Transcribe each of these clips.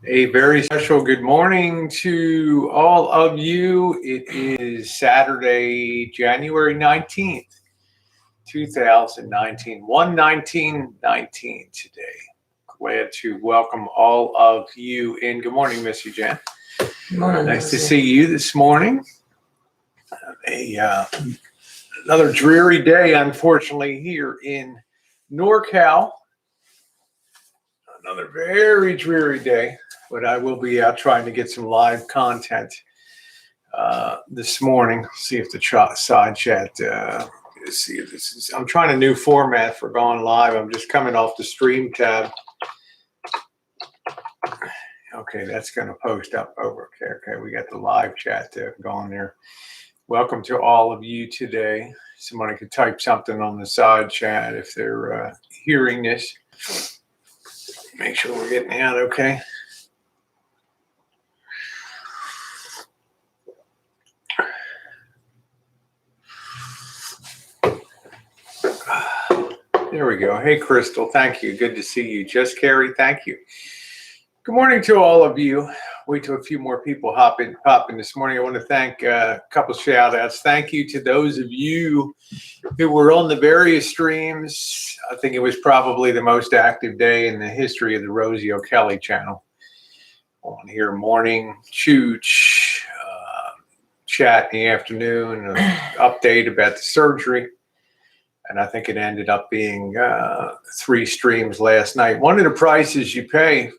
A very special good morning to all of you. It is Saturday, January 19th, 2019, 1/19/19 today. Glad to welcome all of you in. Good morning, Missy Jenn. Good morning. Nice to see you this morning. Another dreary day, unfortunately, here in NorCal. Another very dreary day. But I will be out trying to get some live content this morning. See if the side chat. See if this is. I'm trying a new format for going live. I'm just coming off the stream tab. Okay, that's going to post up over. Okay, we got the live chat going there. Welcome to all of you today. Somebody could type something on the side chat if they're hearing this. Make sure we're getting out okay. There we go. Hey, Crystal. Thank you. Good to see you. Just Carrie. Thank you. Good morning to all of you. Wait till a few more people pop in this morning. I want to thank a couple shout outs. Thank you to those of you who were on the various streams. I think it was probably the most active day in the history of the Rosie O'Kelly channel. On here, morning, chooch, chat in the afternoon, an update about the surgery. And I think it ended up being 3 streams last night. One of the prices you pay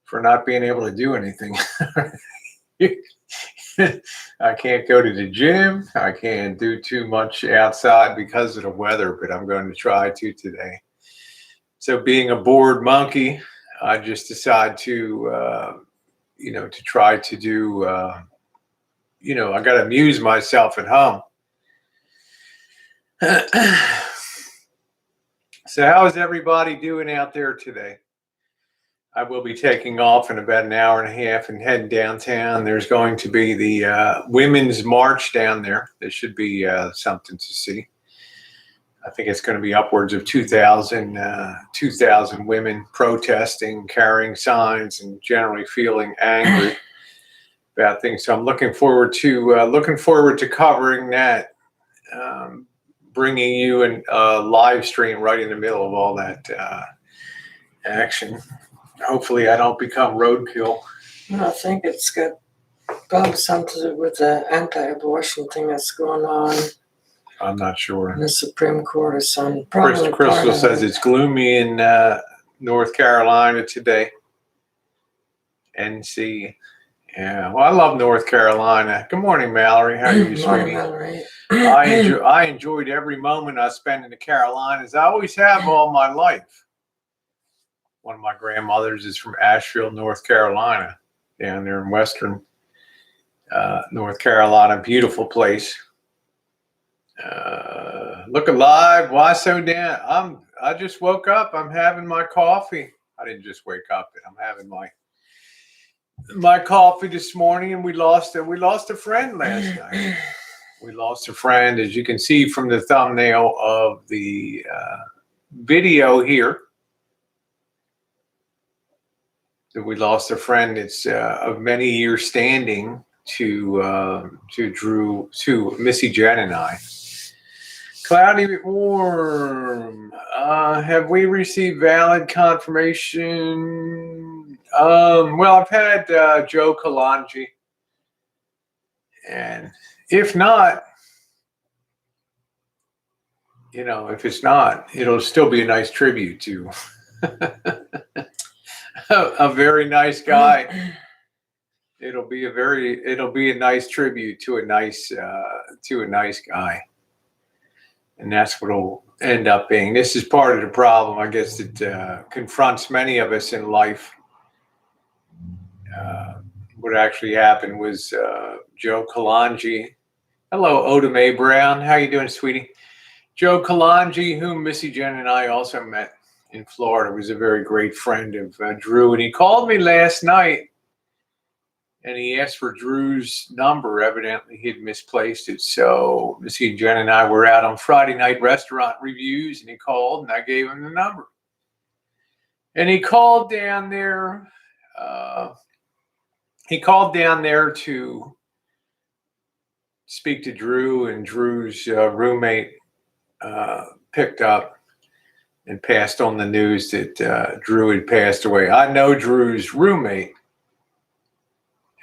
for not being able to do anything. I can't go to the gym. I can't do too much outside because of the weather, but I'm going to try to today. So being a bored monkey, I just decided to, to try to do, I got to amuse myself at home. So how is everybody doing out there today? I will be taking off in about an hour and a half and heading downtown. There's going to be the Women's March down there. There should be something to see. I think it's going to be upwards of 2,000 women protesting, carrying signs, and generally feeling angry about things. So I'm looking forward to covering that. Bringing you a live stream right in the middle of all that action. Hopefully I don't become roadkill. I think it's got probably something to do with the anti-abortion thing that's going on. I'm not sure. In the Supreme Court or something. Crystal says it's gloomy in North Carolina today. NC. Yeah, well, I love North Carolina. Good morning, Mallory. How are you, sweetie? Mallory. I enjoyed every moment I spent in the Carolinas. I always have all my life. One of my grandmothers is from Asheville, North Carolina, down there in western North Carolina. Beautiful place. Look alive. Why so down? I just woke up. I'm having my coffee. I didn't just wake up, but I'm having my coffee this morning, and we lost a friend last night. We lost a friend, as you can see from the thumbnail of the video here. That we lost a friend that's of many years standing to Missy Jenn and I. Cloudy but warm. Have we received valid confirmation? Well, I've had Joe Kalanji. And if not, if it's not, it'll still be a nice tribute to a very nice guy. It'll be a nice tribute to a nice guy. And that's what it'll end up being. This is part of the problem, I guess, that confronts many of us in life. What actually happened was Joe Kalanji. Hello, Oda Mae Brown. How you doing, sweetie? Joe Kalanji, whom Missy Jenn and I also met in Florida, was a very great friend of Drew. And he called me last night, and he asked for Drew's number. Evidently, he had misplaced it. So Missy Jenn and I were out on Friday night restaurant reviews, and he called, and I gave him the number. And he called down there he called down there to speak to Drew, and Drew's roommate picked up and passed on the news that Drew had passed away. I know Drew's roommate,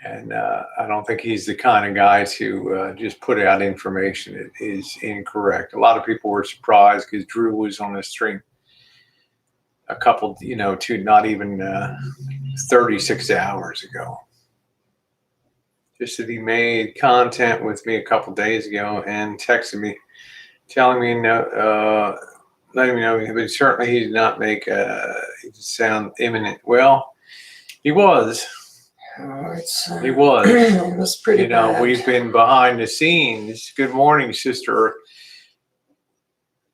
and I don't think he's the kind of guy to just put out information that is incorrect. A lot of people were surprised because Drew was on the stream a couple, to not even 36 hours ago. Just that he made content with me a couple days ago and texted me, telling me letting me know, but certainly he did not make it sound imminent. Well, he was. He was. It was pretty bad. We've been behind the scenes. Good morning, sister.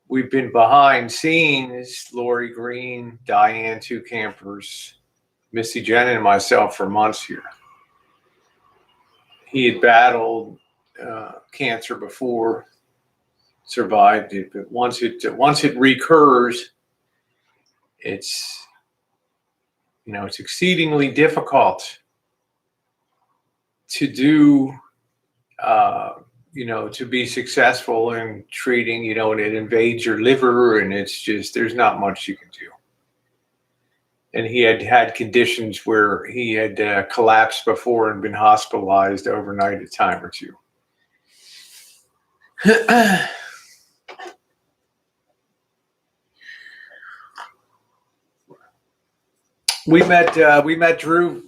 We've been behind scenes, Lori Green, Diane, 2 campers, Missy Jenn, and myself for months here. He had battled cancer before, survived it, but once it recurs, it's exceedingly difficult to do, to be successful in treating, and it invades your liver, and it's just, there's not much you can do. And he had conditions where he had collapsed before and been hospitalized overnight a time or two. We met Drew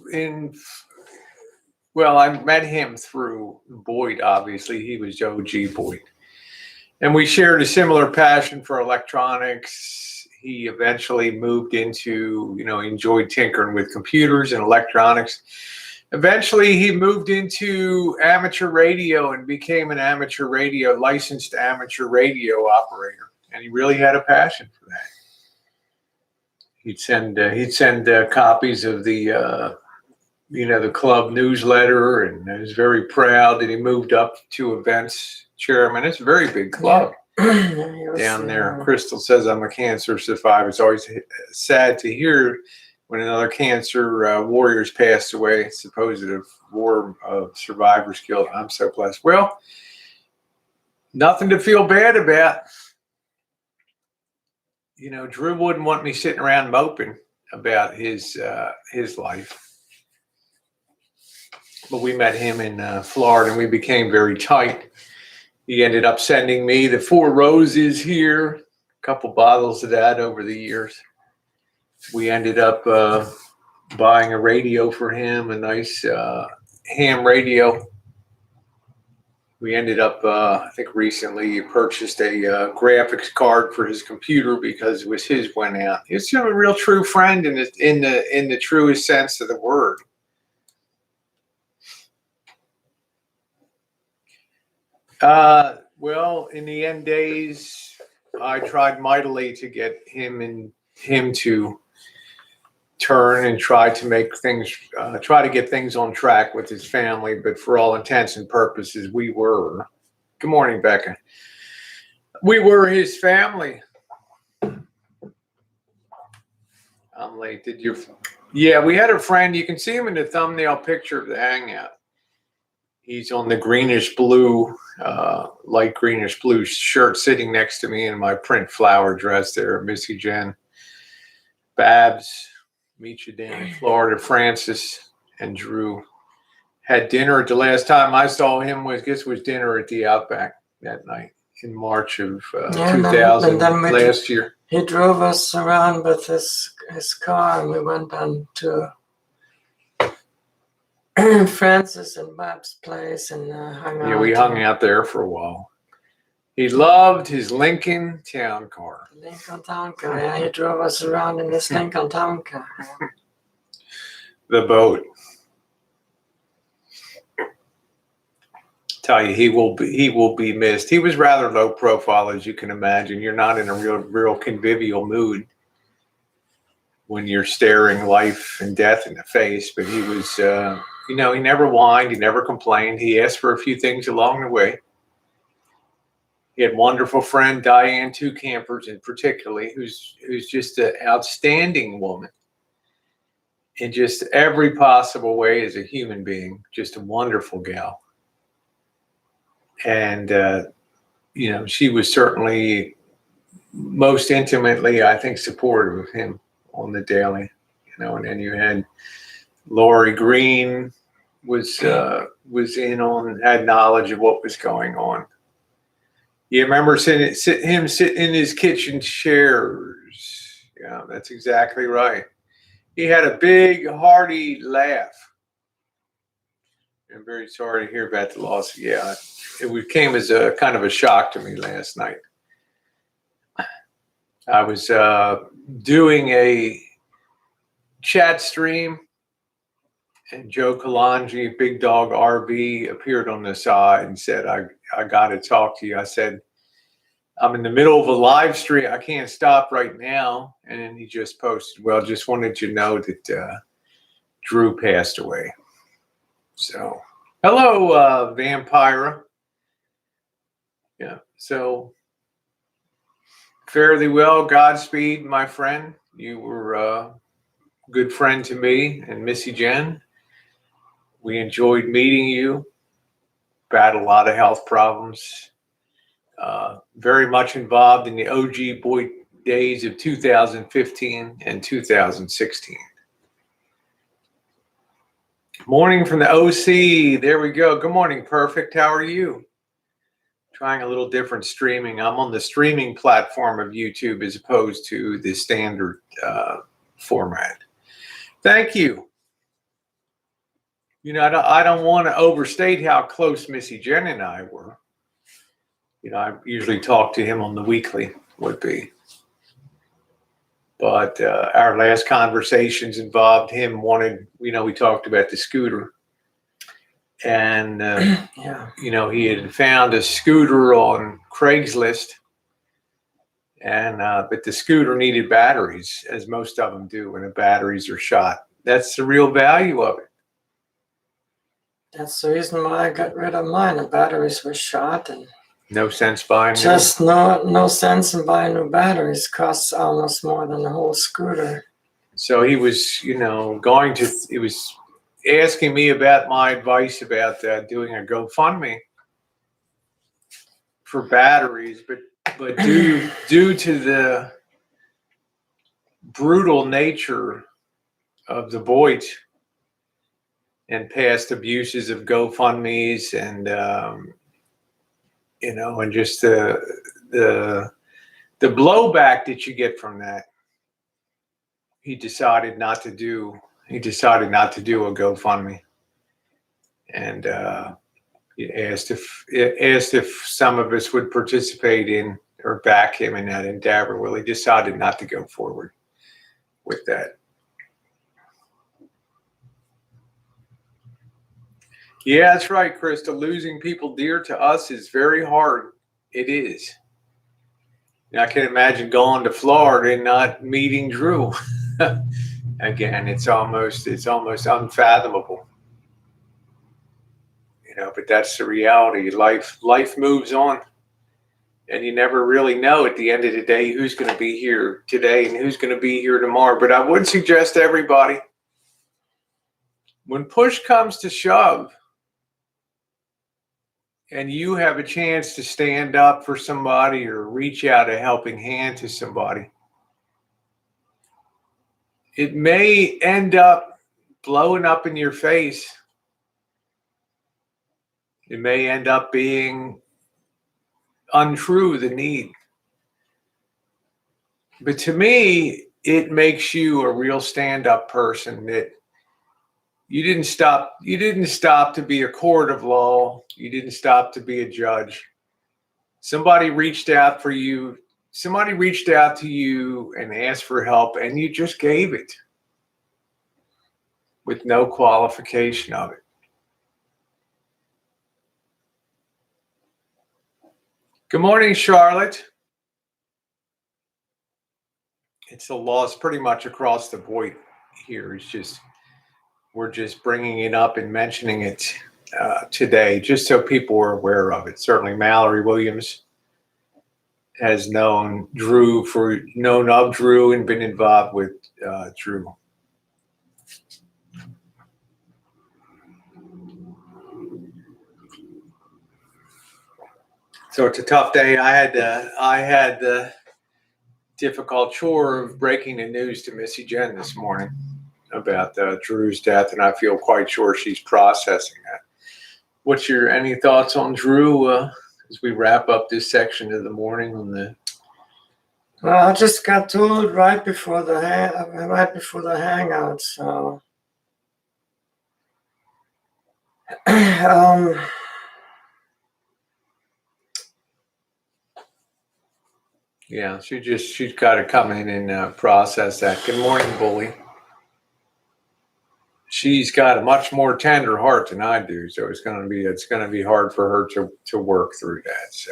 I met him through Boyd, obviously. He was OG Boyd. And we shared a similar passion for electronics. He eventually moved into, enjoyed tinkering with computers and electronics. Eventually, he moved into amateur radio and became an licensed amateur radio operator. And he really had a passion for that. He'd send copies of the club newsletter, and I was very proud that he moved up to events chairman. It's a very big club. Down there. Crystal says, I'm a cancer survivor. It's always sad to hear when another cancer warrior's passed away, supposed of war of survivors killed. I'm so blessed. Well, nothing to feel bad about. Drew wouldn't want me sitting around moping about his life. But we met him in Florida, and we became very tight. He ended up sending me the 4 roses here, a couple bottles of that over the years. We ended up buying a radio for him, a nice ham radio. We ended up, I think recently, purchased a graphics card for his computer because it was his went out. He's a real true friend in the truest sense of the word. Well, in the end days, I tried mightily to get him to turn and try to get things on track with his family. But for all intents and purposes, we were. Good morning, Becca. We were his family. I'm late. Did you? Yeah, we had a friend. You can see him in the thumbnail picture of the hangout. He's on the greenish blue, light greenish blue shirt, sitting next to me in my print flower dress there, Missy Jenn. Babs, meet you down in Florida. Francis and Drew had dinner. The last time I saw him was dinner at the Outback that night in March of 2000, last year. He drove us around with his car, and we went down to Francis and Bab's place and hung out. Yeah, we hung out there for a while. He loved his Lincoln Town Car. Lincoln Town Car, yeah. He drove us around in this Lincoln Town Car. The boat. Tell you, he will be missed. He was rather low profile, as you can imagine. You're not in a real convivial mood when you're staring life and death in the face. But he was, he never whined. He never complained. He asked for a few things along the way. He had a wonderful friend, Diane, 2 campers in particularly, who's just an outstanding woman. in just every possible way as a human being. Just a wonderful gal. And, she was certainly most intimately, I think, supportive of him on the daily, and then you had Lori Green was in on, had knowledge of what was going on. You remember him sitting in his kitchen chairs. Yeah, that's exactly right. He had a big, hearty laugh. I'm very sorry to hear about the loss. Yeah, it came as a kind of a shock to me last night. I was doing a chat stream, and Joe Kalanji, Big Dog RV, appeared on the side and said, I got to talk to you. I said, I'm in the middle of a live stream. I can't stop right now. And then he just posted, well, just wanted you to know that Drew passed away. So, hello, Vampira. Yeah, so fairly well. Godspeed, my friend. You were a good friend to me and Missy Jenn. We enjoyed meeting you. Had a lot of health problems. Very much involved in the OG boy days of 2015 and 2016. Morning from the OC. There we go. Good morning, Perfect. How are you? Trying a little different streaming. I'm on the streaming platform of YouTube as opposed to the standard format. Thank you. I don't want to overstate how close Missy Jenn and I were. I usually talk to him on the weekly, would be. But our last conversations involved him we talked about the scooter. And, he had found a scooter on Craigslist. And, but the scooter needed batteries, as most of them do when the batteries are shot. That's the real value of it. That's the reason why I got rid of mine. The batteries were shot, and no sense buying just no sense in buying new batteries. Costs almost more than the whole scooter. So he was, he was asking me about my advice about doing a GoFundMe for batteries, but due to the brutal nature of the Voight and past abuses of GoFundMes and and just the blowback that you get from that, he decided not to do a GoFundMe, and he asked if some of us would participate in or back him in that endeavor. Well, he decided not to go forward with that. Yeah, that's right, Krista. Losing people dear to us is very hard. It is. I can imagine going to Florida and not meeting Drew. Again, it's almost unfathomable. But that's the reality. Life moves on. And you never really know at the end of the day who's going to be here today and who's going to be here tomorrow. But I would suggest to everybody, when push comes to shove, and you have a chance to stand up for somebody or reach out a helping hand to somebody, it may end up blowing up in your face. It may end up being untrue, the need. But to me, it makes you a real stand-up person, that you didn't stop to be a court of law. You didn't stop to be a judge. Somebody reached out for you. Somebody reached out to you and asked for help, and you just gave it with no qualification of it. Good morning, Charlotte. It's a loss pretty much across the board here. We're just bringing it up and mentioning it today, just so people are aware of it. Certainly, Mallory Williams has known of Drew and been involved with Drew. So it's a tough day. I had the difficult chore of breaking the news to Missy Jenn this morning about Drew's death, and I feel quite sure she's processing that. What's your any thoughts on Drew as we wrap up this section of the morning on the? Well, I just got told right before the hangout, so Yeah, she's got to come in and process that. Good morning, Bully. She's got a much more tender heart than I do, so it's gonna be hard for her to work through that. So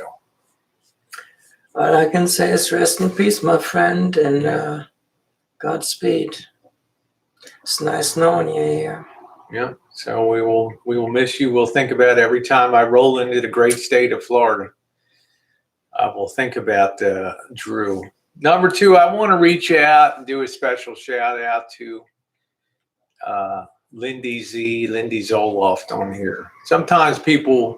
all I can say is rest in peace, my friend, and Godspeed. It's nice knowing you here. yeah, so we will miss you. We'll think about every time I roll into the great state of Florida. I will think about Drew. Number two, I want to reach out and do a special shout out to Lyndy Zoloft on here. Sometimes people,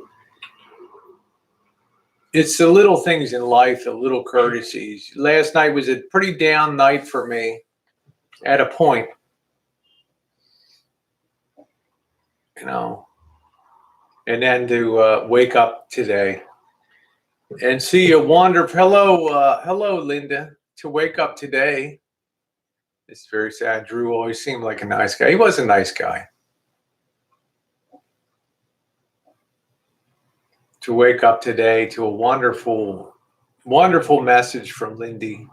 it's the little things in life, the little courtesies. Last night was a pretty down night for me at a point, you know, and then to wake up today and see a hello, Linda, to wake up today. It's very sad. Drew always seemed like a nice guy. He was a nice guy. To wake up today to a wonderful, wonderful message from Lyndy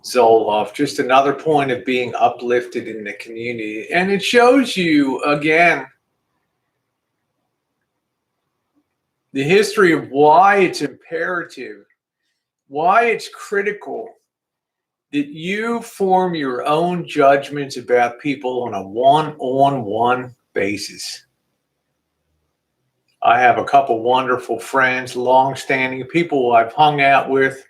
Zoloft. Just another point of being uplifted in the community. And it shows you, again, the history of why it's imperative, why it's critical that you form your own judgments about people on a one-on-one basis. I have a couple wonderful friends, long-standing people I've hung out with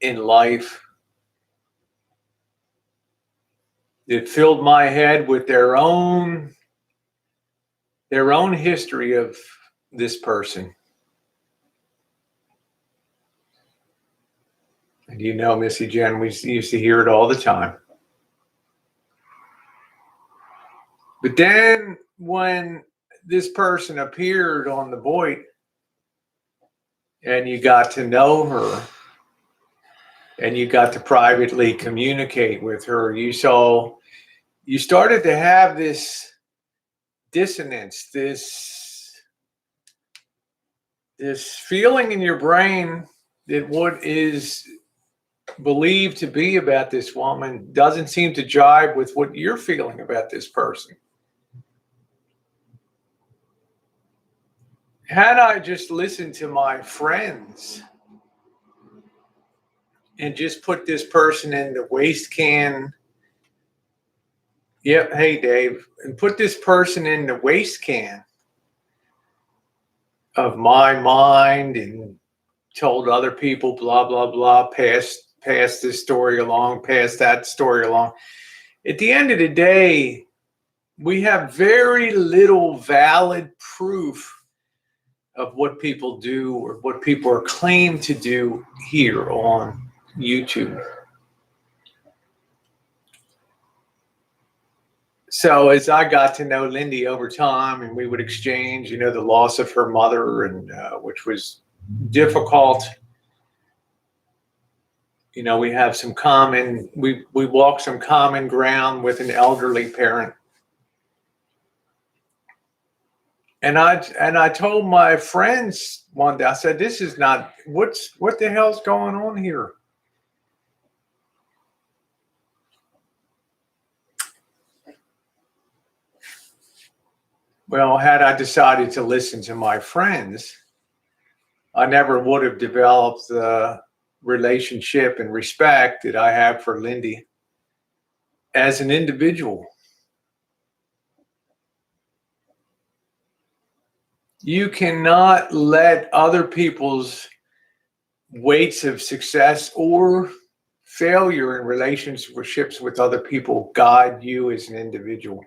in life that filled my head with their own history of this person. And you know, Missy Jenn, we used to hear it all the time. But then when this person appeared on the Voight and you got to know her and you got to privately communicate with her, you started to have this dissonance, this feeling in your brain that what is believed to be about this woman doesn't seem to jive with what you're feeling about this person. Had I just listened to my friends and just put this person in the waste can, yep, hey Dave, and put this person in the waste can of my mind and told other people blah blah blah, pass this story along, pass that story along. At the end of the day, we have very little valid proof of what people do or what people are claimed to do here on YouTube. So as I got to know Lyndy over time, and we would exchange, the loss of her mother, and which was difficult. We have some common, we walk some common ground with an elderly parent. And I told my friends one day, I said, this is not, what the hell's going on here? Well, had I decided to listen to my friends, I never would have developed the relationship and respect that I have for Lyndy as an individual. You cannot let other people's weights of success or failure in relationships with other people guide you as an individual.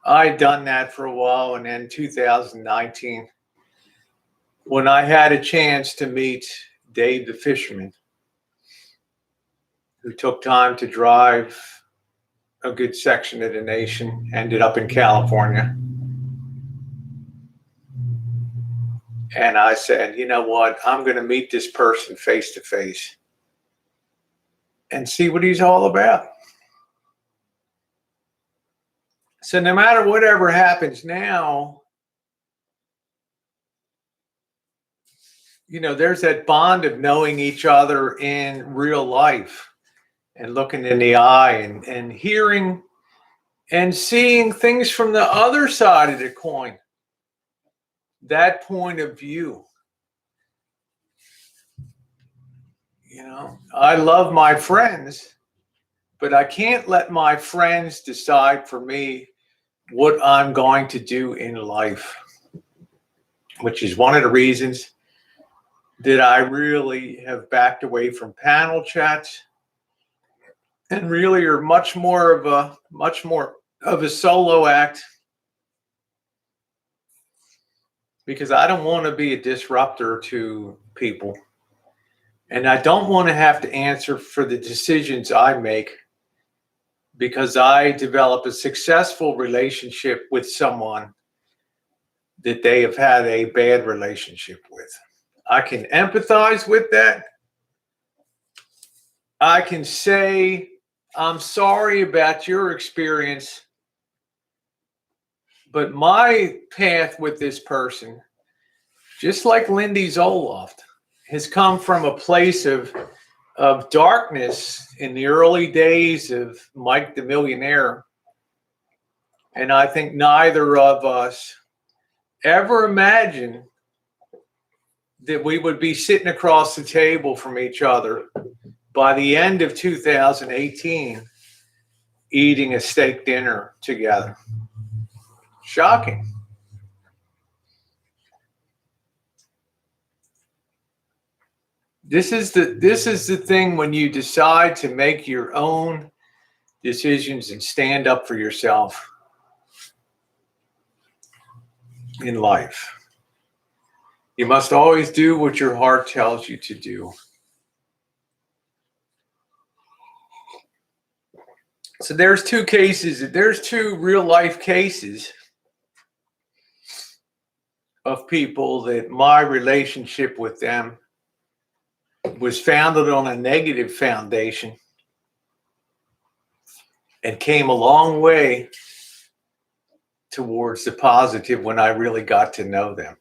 I'd done that for a while, and then 2019, when I had a chance to meet Dave the fisherman, who took time to drive a good section of the nation, ended up in California. And I said, you know what? I'm going to meet this person face to face and see what he's all about. So no matter whatever happens now, there's that bond of knowing each other in real life and looking in the eye and hearing and seeing things from the other side of the coin. That point of view. I love my friends, but I can't let my friends decide for me what I'm going to do in life, which is one of the reasons that I really have backed away from panel chats and really are much more of a solo act, because I don't want to be a disruptor to people. And I don't want to have to answer for the decisions I make because I develop a successful relationship with someone that they have had a bad relationship with. I can empathize with that. I can say, I'm sorry about your experience, but my path with this person, just like Lyndy Zoloft, has come from a place of darkness in the early days of Mike the Millionaire. And I think neither of us ever imagined that we would be sitting across the table from each other by the end of 2018, eating a steak dinner together. Shocking. This is the thing when you decide to make your own decisions and stand up for yourself in life. You must always do what your heart tells you to do. So there's two real life cases of people that my relationship with them was founded on a negative foundation and came a long way towards the positive when I really got to know them.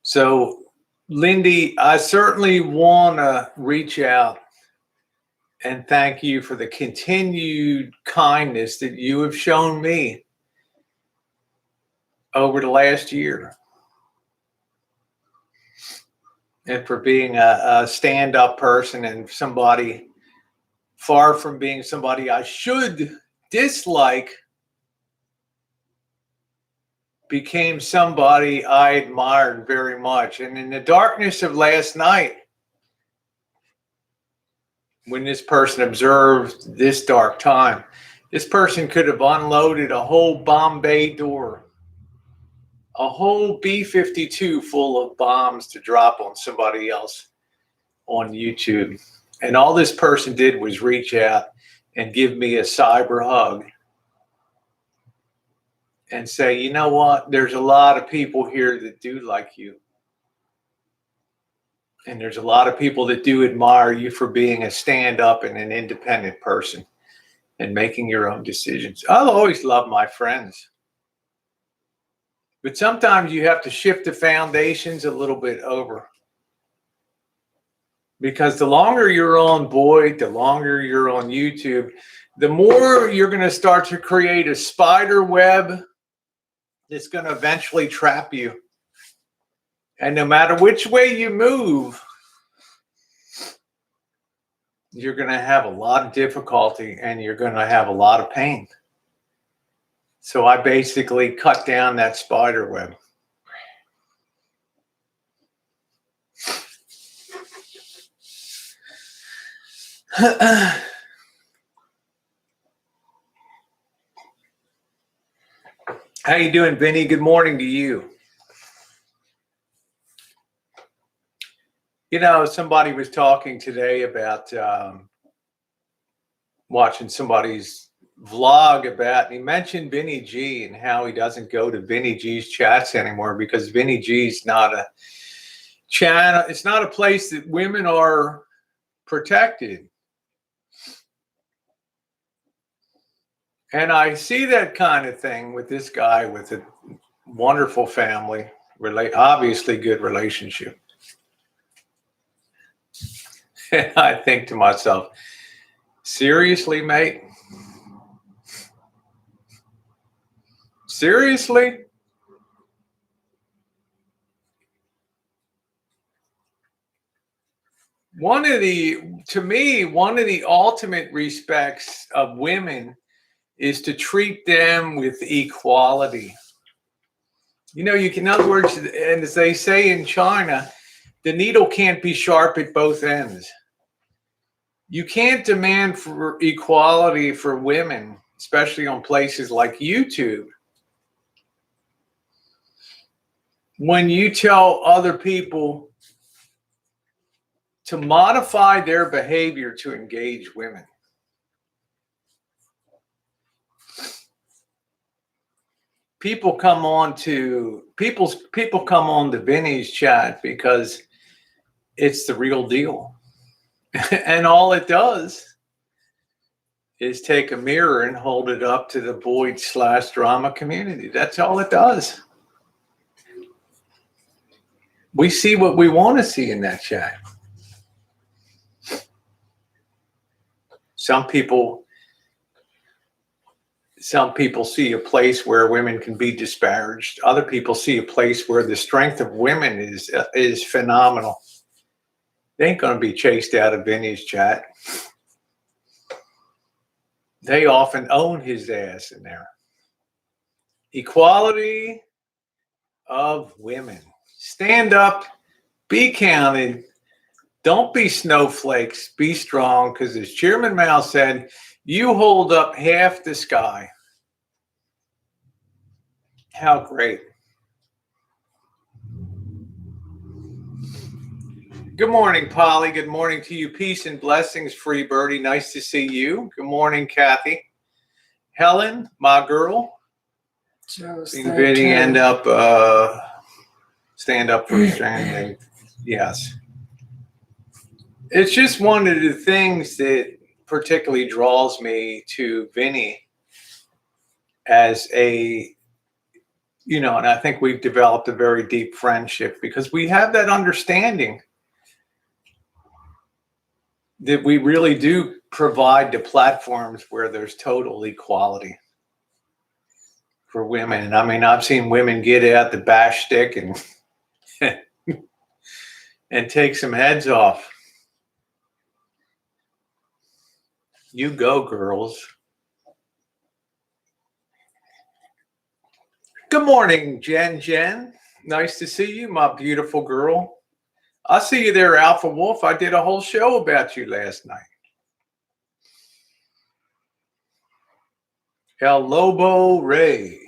So, Lyndy, I certainly want to reach out and thank you for the continued kindness that you have shown me over the last year, and for being a stand-up person and somebody, far from being somebody I should dislike, became somebody I admired very much. And in the darkness of last night, when this person observed this dark time, this person could have unloaded a whole Bombay door, a whole B-52 full of bombs to drop on somebody else on YouTube. And all this person did was reach out and give me a cyber hug and say, you know what, there's a lot of people here that do like you. And there's a lot of people that do admire you for being a stand-up and an independent person and making your own decisions. I'll always love my friends. But sometimes you have to shift the foundations a little bit over. Because the longer you're on Boyd, the longer you're on YouTube, the more you're going to start to create a spider web that's going to eventually trap you. And no matter which way you move, you're going to have a lot of difficulty and you're going to have a lot of pain. So I basically cut down that spider web. How you doing, Vinny? Good morning to you. You know, somebody was talking today about watching somebody's vlog about, and he mentioned Vinny G and how he doesn't go to Vinny G's chats anymore because Vinny G's not a channel. It's not a place that women are protected. And I see that kind of thing with this guy with a wonderful family, obviously good relationship. And I think to myself, seriously, mate? Seriously? To me, one of the ultimate respects of women is to treat them with equality. You know, in other words, and as they say in China, the needle can't be sharp at both ends. You can't demand for equality for women, especially on places like YouTube, when you tell other people to modify their behavior to engage women. People come on to Vinny's chat because it's the real deal. And all it does is take a mirror and hold it up to the Boyd/drama community. That's all it does. We see what we want to see in that chat. Some people see a place where women can be disparaged. Other people see a place where the strength of women is phenomenal. They ain't going to be chased out of Vinny's chat. They often own his ass in there. Equality of women. Stand up, be counted. Don't be snowflakes, be strong, because as Chairman Mao said, you hold up half the sky. How great. Good morning, Polly. Good morning to you. Peace and blessings, Free Birdie. Nice to see you. Good morning, Kathy. Helen, my girl. Seen Vinny stand up for stranding. Yes. It's just one of the things that particularly draws me to Vinny as and I think we've developed a very deep friendship because we have that understanding that we really do provide the platforms where there's total equality for women. I mean, I've seen women get out the bash stick and and take some heads off. You go, girls. Good morning, Jen. Nice to see you, my beautiful girl. I see you there, Alpha Wolf. I did a whole show about you last night. El Lobo Rey,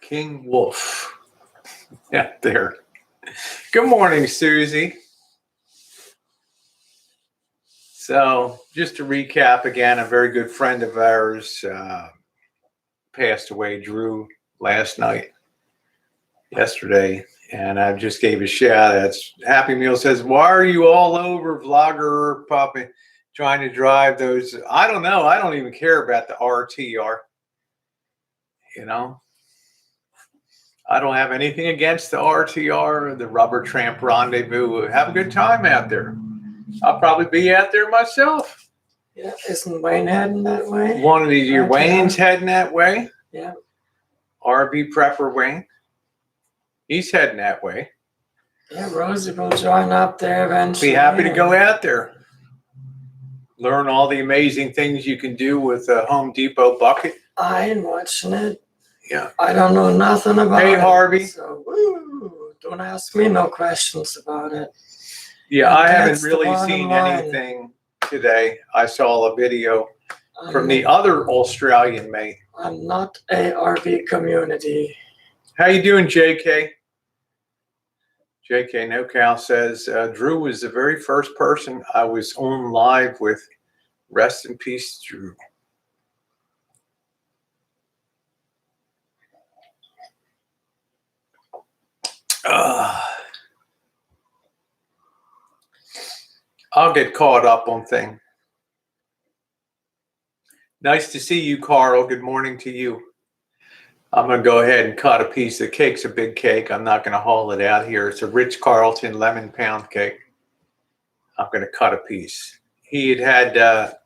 King Wolf. Yeah, there. Good morning, Susie. So just to recap again, a very good friend of ours passed away, Drew, yesterday. And I just gave a shout out. Happy Meal says, why are you all over vlogger puppy trying to drive those? I don't know. I don't even care about the RTR. I don't have anything against the RTR, the Rubber Tramp Rendezvous. Have a good time out there. I'll probably be out there myself. Yeah, isn't Wayne heading that way? One of these years, Wayne's heading that way. Yeah. RV Prepper Wayne. He's heading that way. Yeah, Rosie will join up there eventually. Be happy to go out there. Learn all the amazing things you can do with a Home Depot bucket. I ain't watching it. Yeah. I don't know nothing about it. Hey, Harvey. So, don't ask me no questions about it. Yeah, I haven't really seen anything today. I saw a video from the other Australian mate. I'm not a RV community. How you doing, JK? JK No Cow says, Drew was the very first person I was on live with. Rest in peace, Drew. I'll get caught up on things. Nice to see you, Carl. Good morning to you. I'm going to go ahead and cut a piece. The cake's a big cake. I'm not going to haul it out here. It's a Ritz Carlton lemon pound cake. I'm going to cut a piece. He had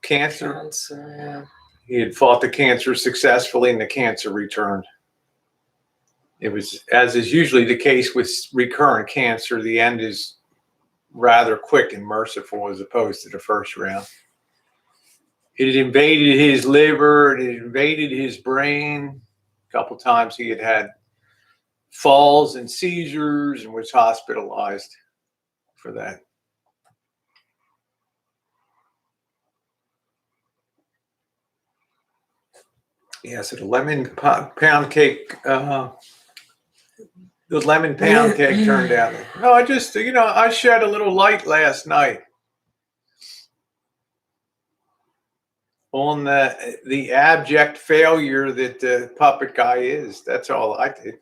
cancer. Yeah. He had fought the cancer successfully, and the cancer returned. It was, as is usually the case with recurrent cancer, the end is rather quick and merciful as opposed to the first round. It had invaded his liver. It had invaded his brain. A couple times he had falls and seizures and was hospitalized for that. Yeah, so the lemon pound cake, the lemon pound cake turned out. No, I just, I shed a little light last night on the abject failure that the puppet guy is. That's all I did.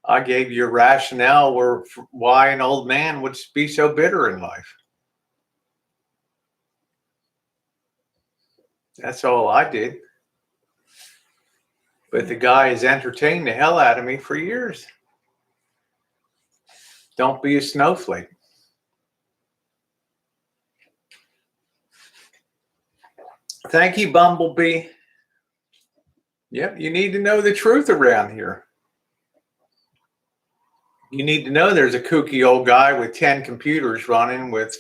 I gave you a rationale why an old man would be so bitter in life. That's all I did. But the guy has entertained the hell out of me for years. Don't be a snowflake. Thank you, Bumblebee. Yep, you need to know the truth around here. You need to know there's a kooky old guy with 10 computers running with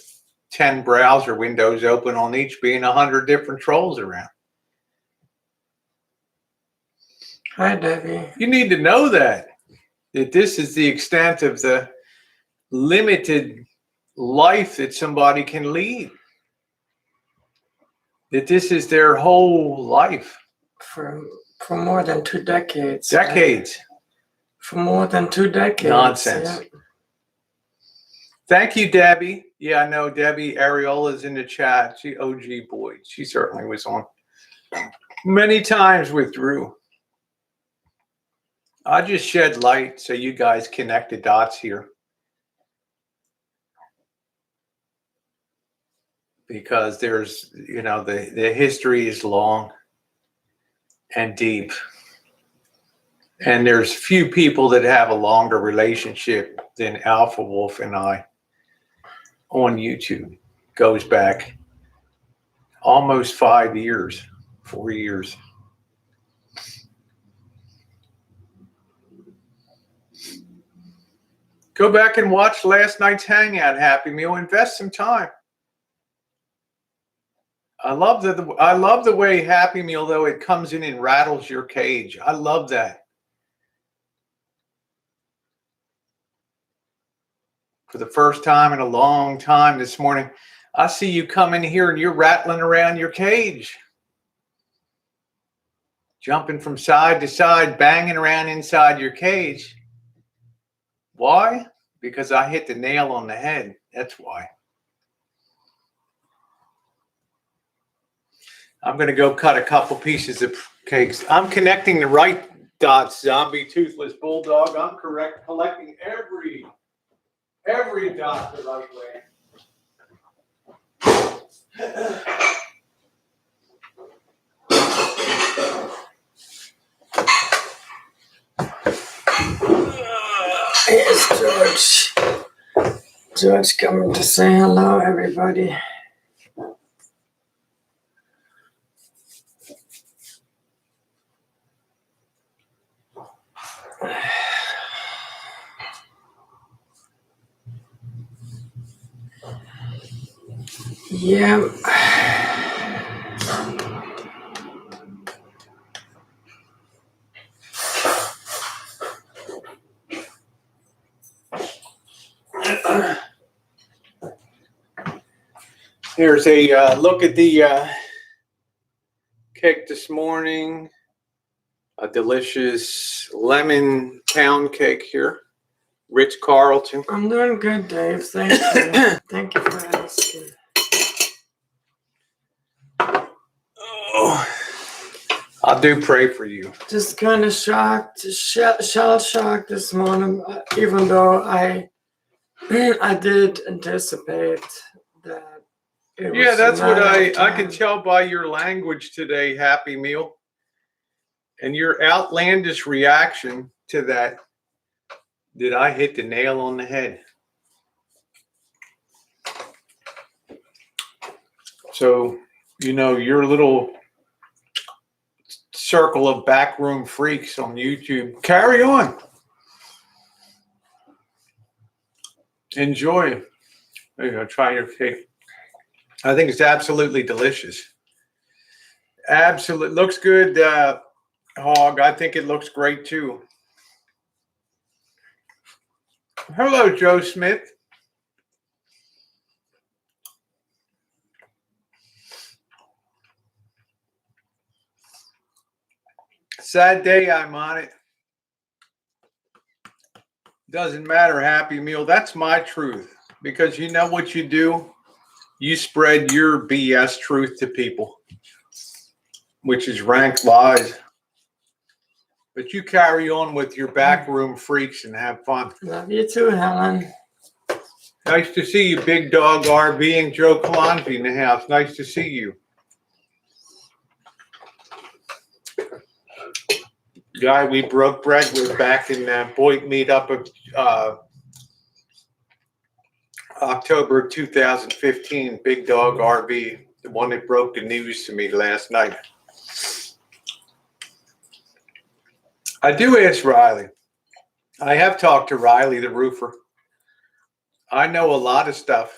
10 browser windows open on each, being 100 different trolls around. Hi, Debbie. You need to know that this is the extent of the limited life that somebody can lead. That this is their whole life. For more than 2 decades. Decades. For more than 2 decades. Nonsense. Yeah. Thank you, Debbie. Yeah, I know Debbie Ariola's in the chat. She OG boy. She certainly was on many times with Drew. I just shed light so you guys connect the dots here. Because there's, the history is long and deep. And there's few people that have a longer relationship than Alpha Wolf and I on YouTube. Goes back almost 5 years, 4 years. Go back and watch last night's Hangout, Happy Meal. Invest some time. I love the way Happy Meal, though, it comes in and rattles your cage. I love that. For the first time in a long time this morning, I see you come in here and you're rattling around your cage. Jumping from side to side, banging around inside your cage. Why? Because I hit the nail on the head. That's why. I'm going to go cut a couple pieces of cakes. I'm connecting the right dots, Zombie Toothless Bulldog. I'm collecting every dot the right way. Here's George. George coming to say hello, everybody. Yeah. Here's a look at the cake this morning. A delicious lemon pound cake here. Ritz Carlton. I'm doing good, Dave. Thank you. Thank you for asking. Oh, I do pray for you. Just kind of shocked, shell shocked this morning, even though I did anticipate that it Yeah, was that's a what matter of I can time. tell by your language today, Happy Meal. And your outlandish reaction to that. Did I hit the nail on the head? So, you know, your little circle of backroom freaks on YouTube, carry on. Enjoy. There you go, try your cake. I think it's absolutely delicious. Absolutely. Looks good, Hog. I think it looks great too. Hello, Joe Smith. Sad day, I'm on it. Doesn't matter, Happy Meal. That's my truth. Because you know what you do? You spread your BS truth to people, which is rank lies. But you carry on with your backroom freaks and have fun. Love you too, Helen. Nice to see you, Big Dog RB and Joe Kalonji in the house. Nice to see you. Guy we broke bread with back in Boyd meetup of October 2015. Big Dog RB, the one that broke the news to me last night. I do ask Riley. I have talked to Riley, the roofer. I know a lot of stuff.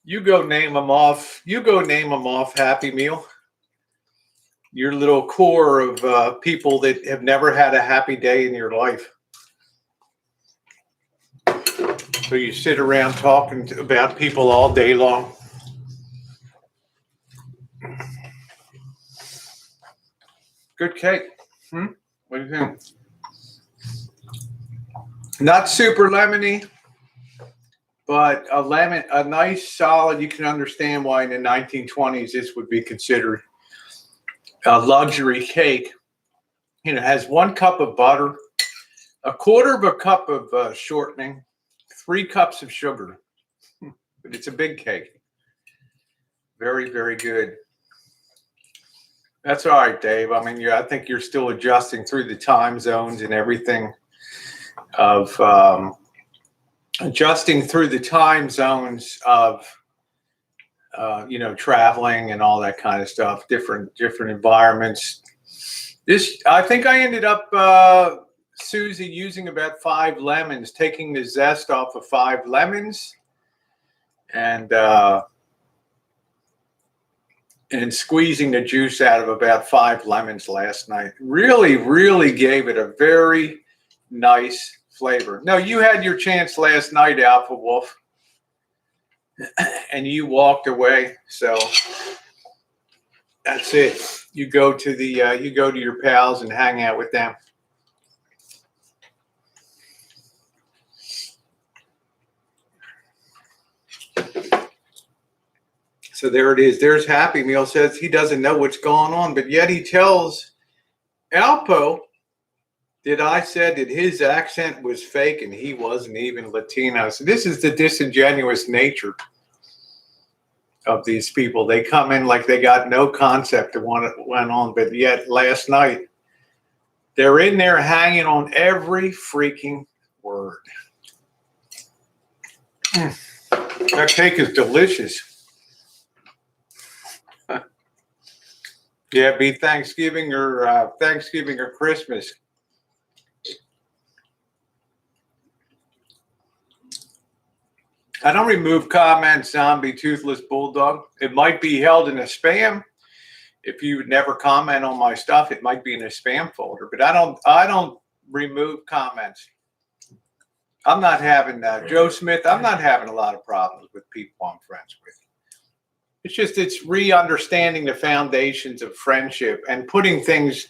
You go name them off. You go name them off, Happy Meal. Your little core of people that have never had a happy day in your life. So you sit around talking about people all day long. Good cake. What do you think? Not super lemony, but a nice solid. You can understand why in the 1920s this would be considered a luxury cake. You know, it has 1 cup of butter, 1/4 of a cup of shortening, 3 cups of sugar. But it's a big cake. Very, very good. That's all right, Dave. I mean, I think you're still adjusting through the time zones and everything of adjusting through the time zones of you know, traveling and all that kind of stuff, different environments. I think I ended up, Susie, using about 5 lemons, taking the zest off of 5 lemons and squeezing the juice out of about 5 lemons last night. Really, really gave it a very nice flavor. No, you had your chance last night, Alpha Wolf. And you walked away, so that's it. You go to your pals and hang out with them. So there it is. There's Happy Meal says he doesn't know what's going on, but yet he tells Alpo that I said that his accent was fake and he wasn't even Latino. So this is the disingenuous nature of these people. They come in like they got no concept of what went on, but yet last night they're in there hanging on every freaking word. That cake is delicious. Yeah, be Thanksgiving or Christmas. I don't remove comments, Zombie Toothless Bulldog. It might be held in a spam. If you would never comment on my stuff, it might be in a spam folder. But I don't remove comments. I'm not having Joe Smith. I'm not having a lot of problems with people I'm friends with. It's re-understanding the foundations of friendship and putting things,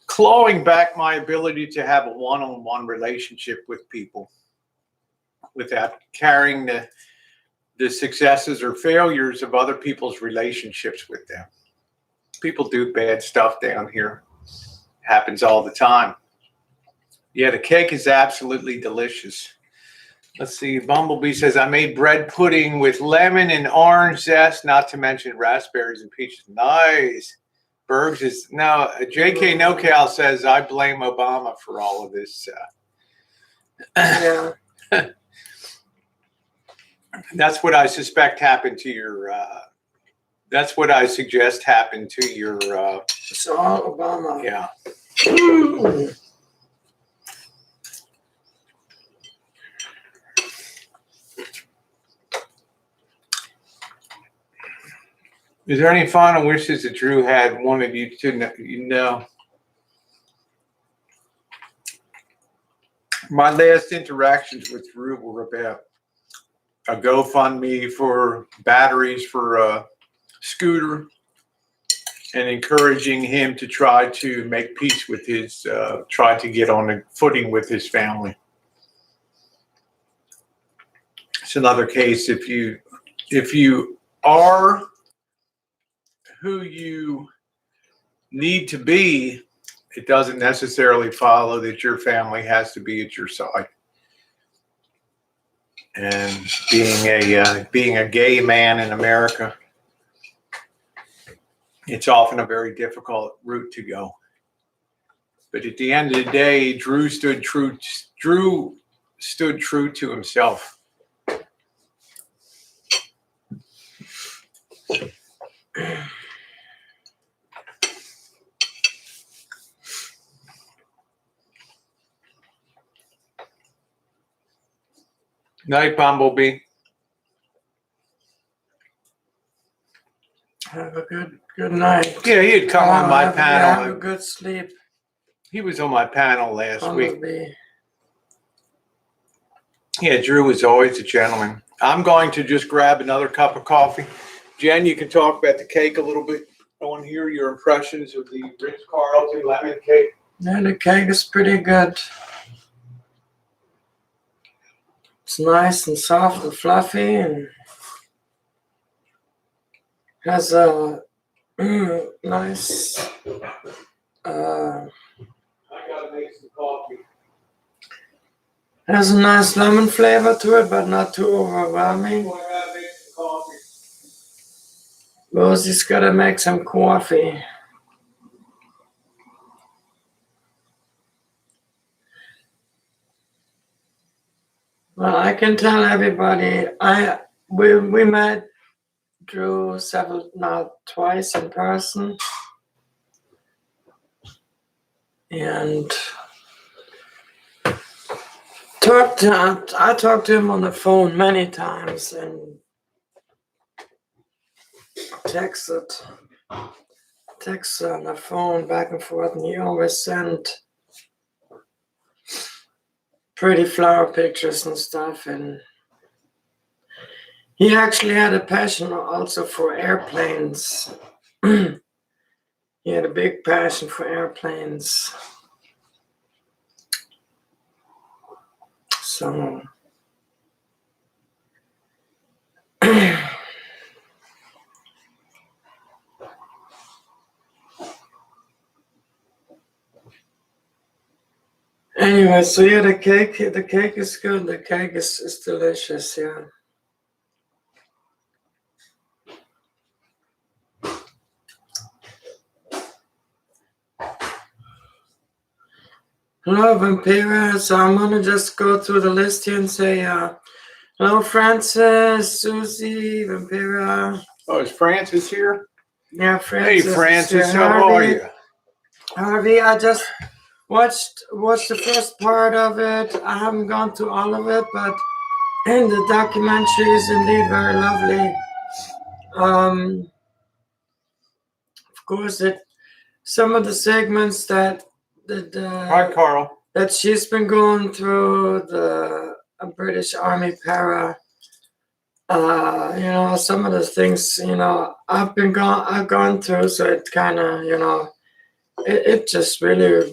clawing back my ability to have a one-on-one relationship with people without carrying the successes or failures of other people's relationships with them. People do bad stuff down here. Happens all the time. Yeah, the cake is absolutely delicious. Let's see. Bumblebee says, I made bread pudding with lemon and orange zest, not to mention raspberries and peaches. Nice. Bergs is now. JK NoCal says, I blame Obama for all of this. Yeah. That's what I suspect happened to your. That's what I suggest happened to your. It's all Obama. Yeah. Is there any final wishes that Drew had wanted you to know? My last interactions with Drew were about a GoFundMe for batteries for a scooter and encouraging him to try to make peace with his, try to get on a footing with his family. It's another case. If you are who you need to be, it doesn't necessarily follow that your family has to be at your side. And being a gay man in America, it's often a very difficult route to go. But at the end of the day, Drew stood true to himself. Night, Bumblebee. Have a good night. Yeah, he had come on my panel. Have a good sleep. He was on my panel last Bumblebee. week. Yeah, Drew was always a gentleman. I'm going to just grab another cup of coffee. Jen, you can talk about the cake a little bit. I want to hear your impressions of the Ritz-Carlton lemon cake. Yeah, the cake is pretty good. It's nice and soft and fluffy and has a nice I gotta make some coffee. has a nice lemon flavor to it, but not too overwhelming. I gotta make some coffee. Rosie's gotta make some coffee. Well, I can tell everybody we met Drew twice in person, and I talked to him on the phone many times and texted on the phone back and forth, and he always sent pretty flower pictures and stuff, and he actually had a passion also for airplanes. He had a big passion for airplanes. So anyway, so yeah, the cake is good. The cake is delicious, yeah. Hello, Vampira. So I'm gonna just go through the list here and say hello, Francis, Susie, Vampira. Oh, is Francis here? Yeah, Francis. Hey, Francis, how are you? Harvey, I just watched the first part of it. I haven't gone through all of it, but the documentary is indeed very lovely. Of course, some of the segments that Hi, Carl. that she's been going through, the British Army para some of the things, I've gone through, so it kind of, it just really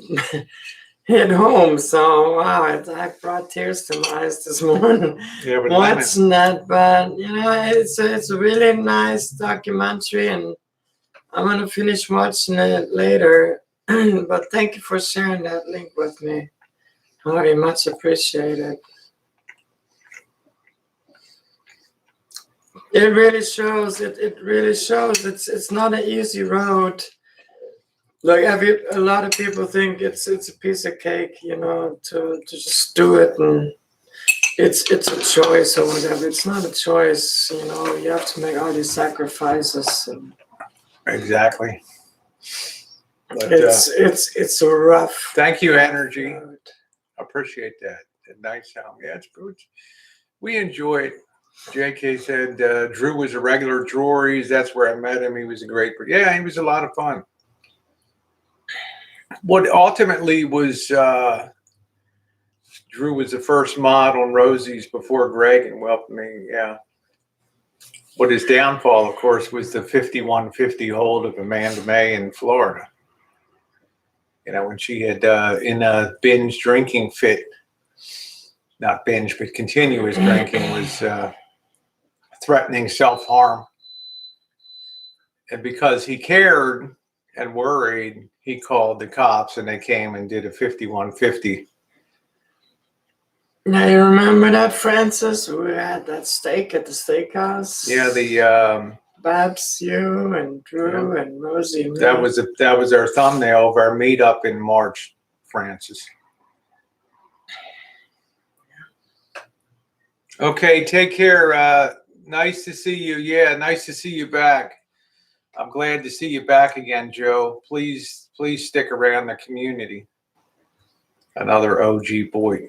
hit home. So wow, I brought tears to my eyes this morning Yeah, but watching that. But it's a really nice documentary, and I'm gonna finish watching it later. But thank you for sharing that link with me. Very much appreciated. It really shows. It really shows. It's not an easy road. Like a lot of people think it's a piece of cake, to just do it, and it's a choice or whatever. It's not a choice, you have to make all these sacrifices. And exactly. But, it's a rough. Thank you, Energy. Appreciate that. Nice sound. Yeah, it's good. We enjoy it. JK said Drew was a regular Drories. That's where I met him. He was a great. Yeah, he was a lot of fun. What ultimately was Drew was the first mod on Rosie's before Greg and welcoming. Yeah. What his downfall, of course, was the 51-50 hold of Amanda May in Florida. When she had in a binge drinking fit, not binge, but continuous drinking, was threatening self-harm. And because he cared and worried, he called the cops, and they came and did a 51-50. Now you remember that, Francis? We had that steak at the steakhouse. Yeah, the Babs, you and Drew and Rosie. And that was our thumbnail of our meetup in March, Francis. Okay, take care. Nice to see you. Yeah, nice to see you back. I'm glad to see you back again, Joe. Please stick around the community. Another OG boy.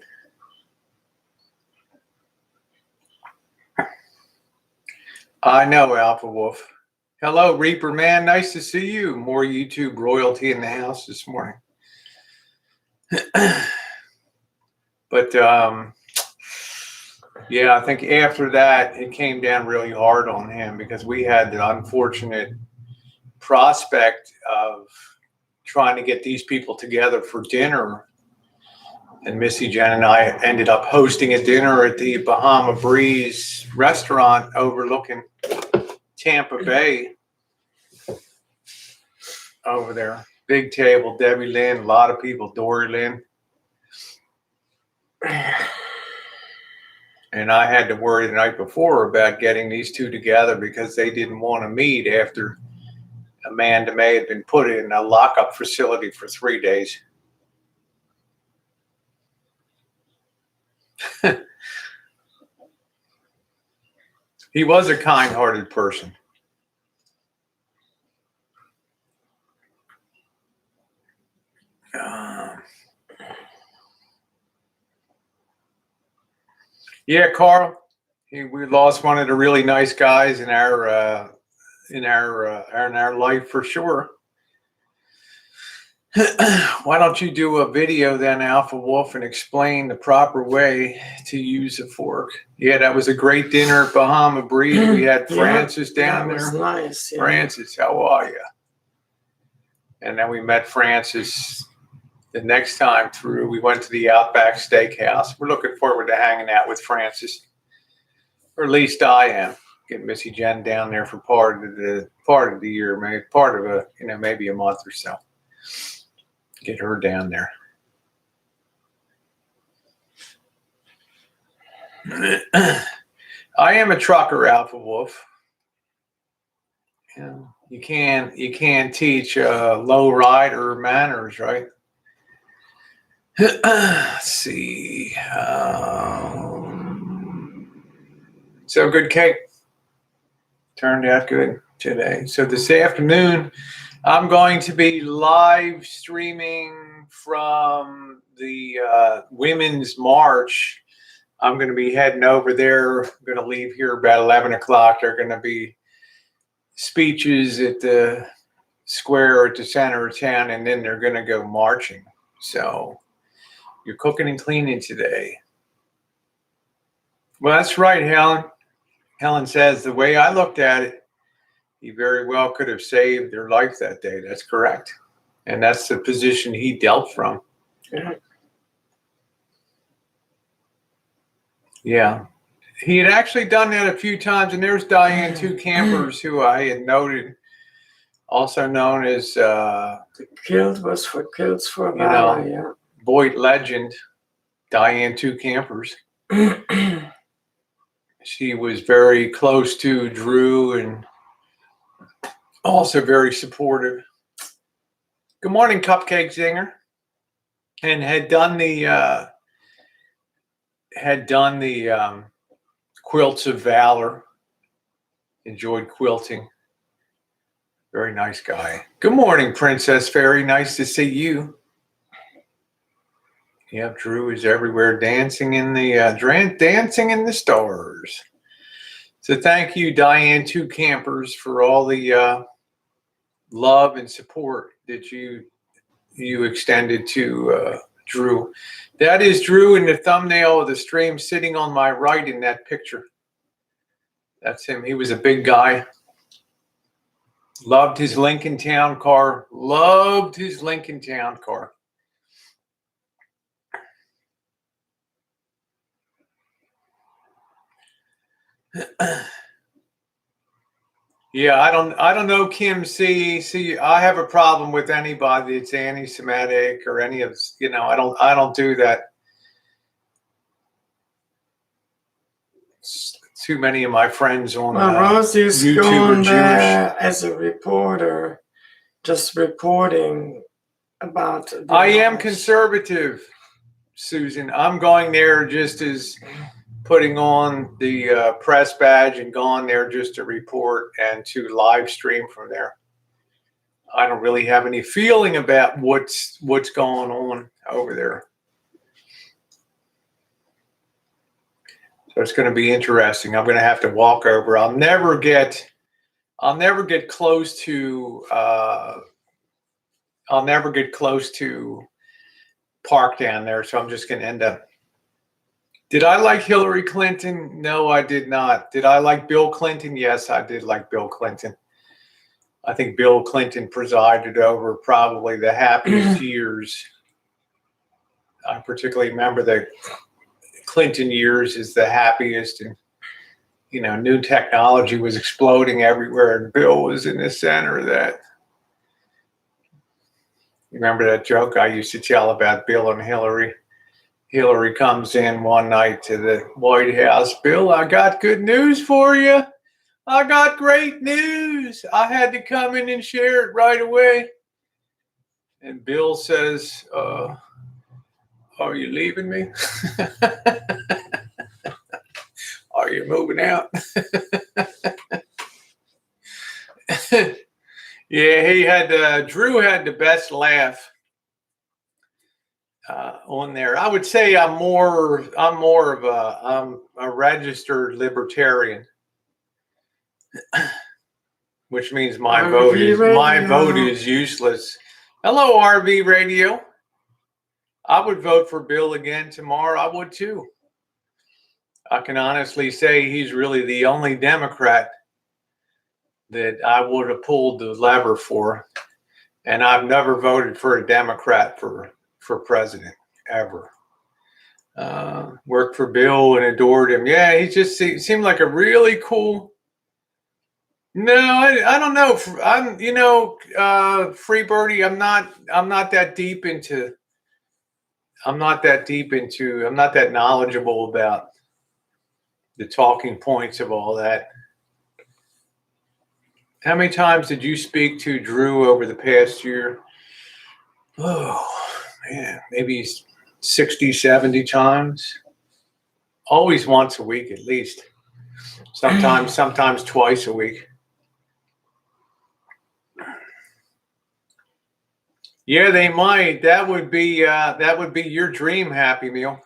I know, Alpha Wolf. Hello, Reaper Man. Nice to see you. More YouTube royalty in the house this morning. But yeah, I think after that, it came down really hard on him because we had the unfortunate prospect of trying to get these people together for dinner. And Missy Jenn and I ended up hosting a dinner at the Bahama Breeze restaurant overlooking Tampa Bay over there. Big table, Debbie Lynn, a lot of people, Dory Lynn. And I had to worry the night before about getting these two together because they didn't want to meet after Amanda May had been put in a lockup facility for 3 days. He was a kind-hearted person. Yeah, Carl. We lost one of the really nice guys in our life for sure. Why don't you do a video then, Alpha Wolf, and explain the proper way to use a fork? Yeah, that was a great dinner at Bahama Breeze. We had Francis down there. That was nice. Yeah. Francis, how are you? And then we met Francis the next time through. We went to the Outback Steakhouse. We're looking forward to hanging out with Francis, or at least I am. Get Missy Jenn down there for part of the year, maybe part of maybe a month or so. Get her down there. I am a trucker, Alpha Wolf. You can't teach low rider manners, right? Let's see. So good cake. Turned out good today. So this afternoon, I'm going to be live streaming from the Women's March. I'm going to be heading over there. I'm going to leave here about 11 o'clock. There are going to be speeches at the square at the center of town, and then they're going to go marching. So you're cooking and cleaning today. Well, that's right, Helen. Helen says, the way I looked at it, he very well could have saved their life that day. That's correct. And that's the position he dealt from. Yeah. Yeah. He had actually done that a few times. And there's Diane Two Campers, who I had noted, also known as The kilt was for kilts for you valor, know, Boyd legend, Diane Two Campers. yeah. She was very close to Drew and also very supportive. Good morning, Cupcake Zinger. And had done the Quilts of Valor. Enjoyed quilting. Very nice guy. Good morning, Princess Fairy. Nice to see you. Yep, Drew is everywhere, dancing in the stars. So thank you, Diane Two Campers, for all the love and support that you extended to Drew. That is Drew in the thumbnail of the stream, sitting on my right in that picture. That's him. He was a big guy. Loved his Lincoln Town car. Loved his Lincoln Town car. Yeah, I don't know, Kim C. See, I have a problem with anybody that's anti-Semitic or any of, I don't do that. Too many of my friends on Rosie's YouTube going are there as a reporter, just reporting about. I am conservative, Susan. I'm going there just as putting on the press badge and going there just to report and to live stream from there. I don't really have any feeling about what's going on over there. So it's going to be interesting. I'm going to have to walk over. I'll never get close to park down there. So I'm just going to end up. Did I like Hillary Clinton? No, I did not. Did I like Bill Clinton? Yes, I did like Bill Clinton. I think Bill Clinton presided over probably the happiest years. I particularly remember the Clinton years is the happiest, and new technology was exploding everywhere, and Bill was in the center of that. Remember that joke I used to tell about Bill and Hillary? Hillary comes in one night to the White House. Bill, I got good news for you. I got great news. I had to come in and share it right away. And Bill says, are you leaving me? Are you moving out? Yeah, Drew had the best laugh on there. I would say I'm a registered libertarian, which means my vote is useless. Hello, RV Radio. I would vote for Bill again tomorrow. I would too. I can honestly say he's really the only Democrat that I would have pulled the lever for. And I've never voted for a Democrat for president, ever. Worked for Bill and adored him. Yeah, he just seemed like a really cool. No, I don't know. I'm, Free Birdie, I'm not that deep into. I'm not that knowledgeable about the talking points of all that. How many times did you speak to Drew over the past year? Oh, man, maybe 60, 70 times. Always once a week at least. Sometimes twice a week. Yeah, they might. That would be your dream, Happy Meal.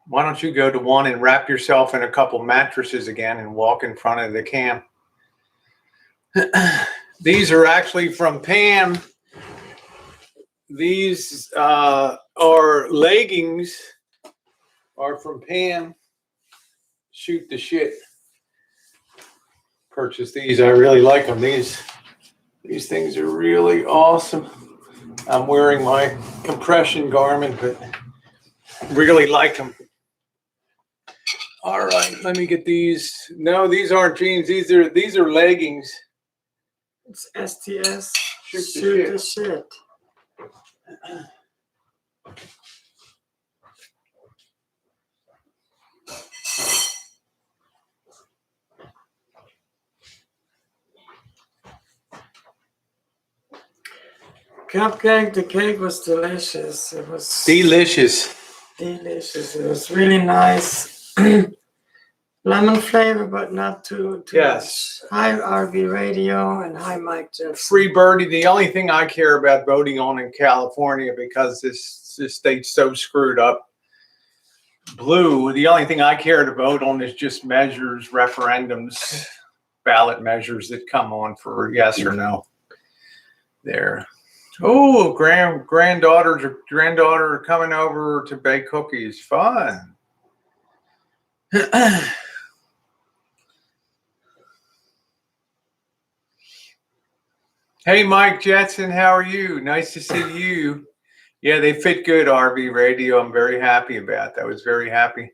Why don't you go to one and wrap yourself in a couple mattresses again and walk in front of the cam? These are actually from Pam. These are leggings, are from Pam. shoot the shit. Purchased these. I really like them. These things are really awesome. I'm wearing my compression garment, but really like them. All right, let me get these. No, these aren't jeans. These are leggings. It's STS. Shoot the shit. Cupcake, the cake was delicious. It was Delicious. delicious. It was really nice. Lemon flavor, but not too Yes. much. Hi RV Radio and hi Mike Jensen. Free birdie. The only thing I care about voting on in California, because this state's so screwed up. Blue. The only thing I care to vote on is just measures, referendums, ballot measures that come on for yes or no. There. Oh, granddaughter coming over to bake cookies. Fun. Hey, Mike Jetson, how are you? Nice to see you. Yeah, they fit good, RV Radio. I'm very happy about that. I was very happy.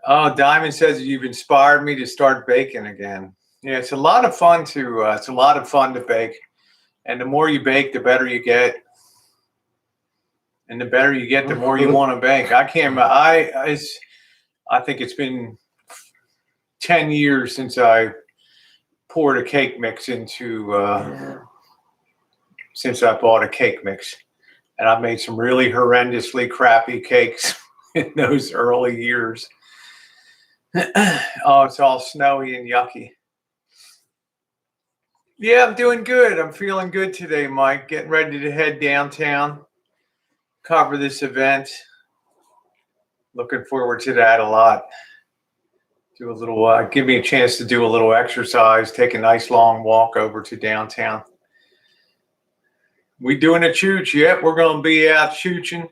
Oh, Diamond says you've inspired me to start baking again. Yeah, it's a lot of fun to bake. And the more you bake, the better you get. And the better you get, the more you want to bake. I think it's been 10 years since I poured a cake mix into, since I bought a cake mix. And I've made some really horrendously crappy cakes in those early years. Oh, it's all snowy and yucky. Yeah, I'm doing good. I'm feeling good today, Mike. Getting ready to head downtown, cover this event. Looking forward to that a lot. Do a little, give me a chance to do a little exercise, take a nice long walk over to downtown. We doing a chooch? Yep, we're going to be out chooching.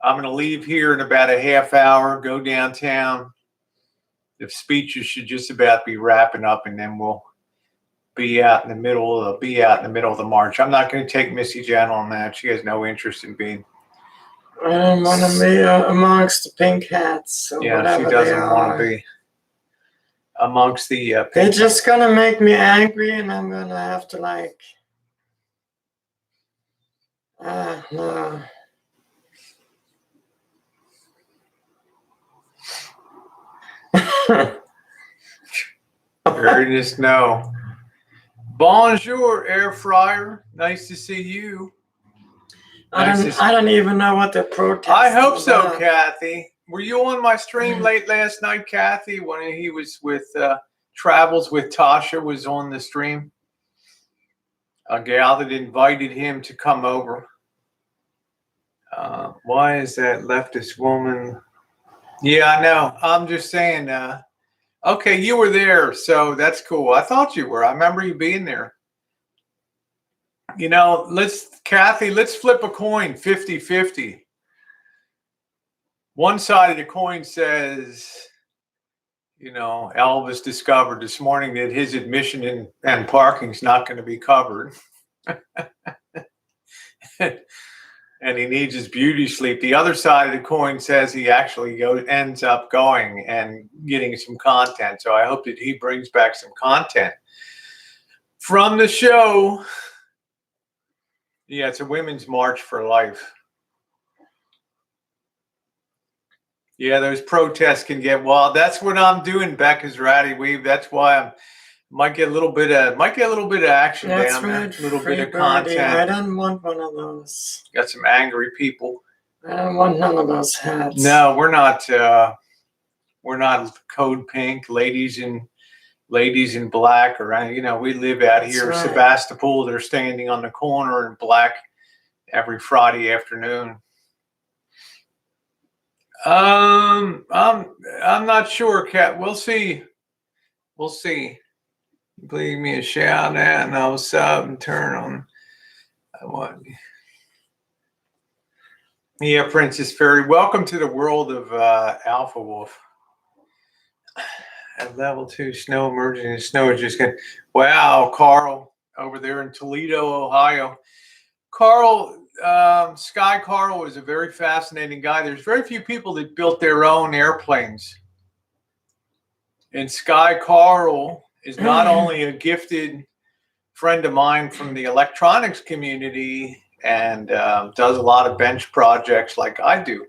I'm going to leave here in about a half hour, go downtown. The speeches should just about be wrapping up, and then we'll be out in the middle of the march. I'm not going to take Missy Jenn on that. She has no interest in being. I don't want to be amongst the pink hats. Or Yeah, she doesn't want to be amongst the. They're just gonna make me angry, and I'm gonna have to no. Just no. Bonjour, air fryer. Nice to see you. I don't even know what the protest. I hope so, Kathy. Were you on my stream late last night, Kathy? When he was with Travels with Tasha was on the stream. A gal that invited him to come over. Why is that leftist woman? Yeah, I know. I'm just saying. Okay, you were there, so that's cool. I thought you were. I remember you being there. You know, Kathy, let's flip a coin 50-50. One side of the coin says, you know, Elvis discovered this morning that his admission and parking is not going to be covered. And he needs his beauty sleep. The other side of the coin says he actually ends up going and getting some content. So I hope that he brings back some content from the show. Yeah, it's a women's march for life. Yeah, those protests can get wild. That's what I'm doing, Becca's Ratty Weave. That's why I might get a little bit of action down there. A little bit of content. I don't want one of those. Got some angry people. I don't want none of those hats. No, we're not code pink, ladies in black, or you know, we live out here, right. Sebastopol. They're standing on the corner in black every Friday afternoon. I'm not sure, Kat. We'll see. Leave me a shout out and I'll sub and turn on. Yeah, Princess Fairy. Welcome to the world of Alpha Wolf. At level 2 snow emerging. The snow is just getting. Wow, Carl over there in Toledo, Ohio. Carl, Sky Carl is a very fascinating guy. There's very few people that built their own airplanes. And Sky Carl is not only a gifted friend of mine from the electronics community and does a lot of bench projects like I do,